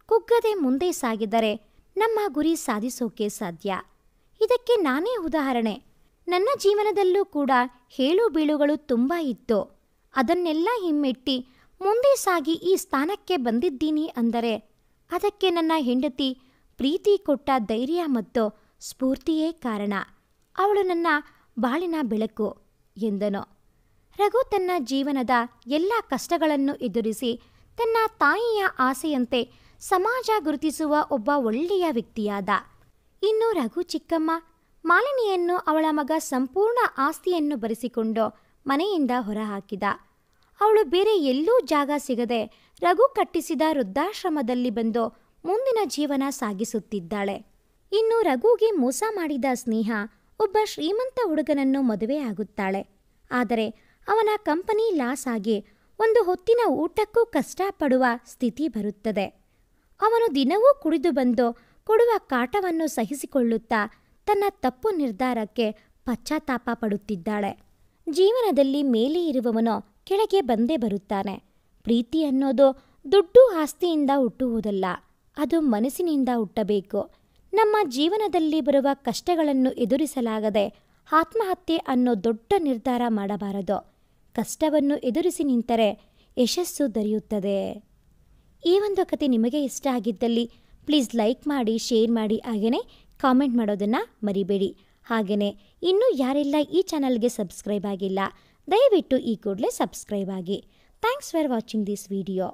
ಕುಗ್ಗದೆ ಮುಂದೆ ಸಾಗಿದರೆ ನಮ್ಮ ಗುರಿ ಸಾಧಿಸೋಕೆ ಸಾಧ್ಯ. ಇದಕ್ಕೆ ನಾನೇ ಉದಾಹರಣೆ. ನನ್ನ ಜೀವನದಲ್ಲೂ ಕೂಡ ಏಳು ಬೀಳುಗಳು ತುಂಬ ಇತ್ತು. ಅದನ್ನೆಲ್ಲ ಹಿಮ್ಮೆಟ್ಟಿ ಮುಂದೆ ಸಾಗಿ ಈ ಸ್ಥಾನಕ್ಕೆ ಬಂದಿದ್ದೀನಿ ಅಂದರೆ ಅದಕ್ಕೆ ನನ್ನ ಹೆಂಡತಿ ಪ್ರೀತಿ ಕೊಟ್ಟ ಧೈರ್ಯ ಮತ್ತು ಸ್ಫೂರ್ತಿಯೇ ಕಾರಣ. ಅವಳು ನನ್ನ ಬಾಳಿನ ಬೆಳಕು ಎಂದನು. ರಘು ತನ್ನ ಜೀವನದ ಎಲ್ಲ ಕಷ್ಟಗಳನ್ನು ಎದುರಿಸಿ ತನ್ನ ತಾಯಿಯ ಆಸೆಯಂತೆ ಸಮಾಜ ಗುರುತಿಸುವ ಒಬ್ಬ ಒಳ್ಳೆಯ ವ್ಯಕ್ತಿಯಾದ. ಇನ್ನು ರಘು ಚಿಕ್ಕಮ್ಮ ಮಾಲಿನಿಯನ್ನು ಅವಳ ಮಗ ಸಂಪೂರ್ಣ ಆಸ್ತಿಯನ್ನು ಬರೆಸಿಕೊಂಡು ಮನೆಯಿಂದ ಹೊರಹಾಕಿದ. ಅವಳು ಬೇರೆ ಎಲ್ಲೂ ಜಾಗ ಸಿಗದೆ ರಘು ಕಟ್ಟಿಸಿದ ವೃದ್ಧಾಶ್ರಮದಲ್ಲಿ ಬಂದು ಮುಂದಿನ ಜೀವನ ಸಾಗಿಸುತ್ತಿದ್ದಾಳೆ. ಇನ್ನು ರಘುಗೆ ಮೋಸ ಮಾಡಿದ ಸ್ನೇಹ ಒಬ್ಬ ಶ್ರೀಮಂತ ಹುಡುಗನನ್ನು ಮದುವೆಯಾಗುತ್ತಾಳೆ. ಆದರೆ ಅವನ ಕಂಪನಿ ಲಾಸ್ ಆಗಿ ಒಂದು ಹೊತ್ತಿನ ಊಟಕ್ಕೂ ಕಷ್ಟಪಡುವ ಸ್ಥಿತಿ ಬರುತ್ತದೆ. ಅವನು ದಿನವೂ ಕುಡಿದು ಬಂದು ಕೊಡುವ ಕಾಟವನ್ನು ಸಹಿಸಿಕೊಳ್ಳುತ್ತಾ ತನ್ನ ತಪ್ಪು ನಿರ್ಧಾರಕ್ಕೆ ಪಶ್ಚಾತ್ತಾಪ ಪಡುತ್ತಿದ್ದಾಳೆ. ಜೀವನದಲ್ಲಿ ಮೇಲೆ ಇರುವವನು ಕೆಳಗೆ ಬಂದೇ ಬರುತ್ತಾನೆ. ಪ್ರೀತಿ ಅನ್ನೋದು ದುಡ್ಡು ಆಸ್ತಿಯಿಂದ ಹುಟ್ಟುವುದಲ್ಲ, ಅದು ಮನಸ್ಸಿನಿಂದ ಹುಟ್ಟಬೇಕು. ನಮ್ಮ ಜೀವನದಲ್ಲಿ ಬರುವ ಕಷ್ಟಗಳನ್ನು ಎದುರಿಸಲಾಗದೆ ಆತ್ಮಹತ್ಯೆ ಅನ್ನೋ ದೊಡ್ಡ ನಿರ್ಧಾರ ಮಾಡಬಾರದು. ಕಷ್ಟವನ್ನು ಎದುರಿಸಿ ನಿಂತರೆ ಯಶಸ್ಸು ದೊರೆಯುತ್ತದೆ. ಈ ಒಂದು ಕತೆ ನಿಮಗೆ ಇಷ್ಟ ಆಗಿದ್ದಲ್ಲಿ ಪ್ಲೀಸ್ ಲೈಕ್ ಮಾಡಿ, ಶೇರ್ ಮಾಡಿ, ಹಾಗೆಯೇ ಕಾಮೆಂಟ್ ಮಾಡೋದನ್ನು ಮರಿಬೇಡಿ. ಹಾಗೆಯೇ ಇನ್ನೂ ಯಾರೆಲ್ಲ ಈ ಚಾನಲ್ಗೆ ಸಬ್ಸ್ಕ್ರೈಬ್ ಆಗಿಲ್ಲ, ದಯವಿಟ್ಟು ಈ ಕೂಡಲೇ ಸಬ್ಸ್ಕ್ರೈಬ್ ಆಗಿ. Thanks for watching this video.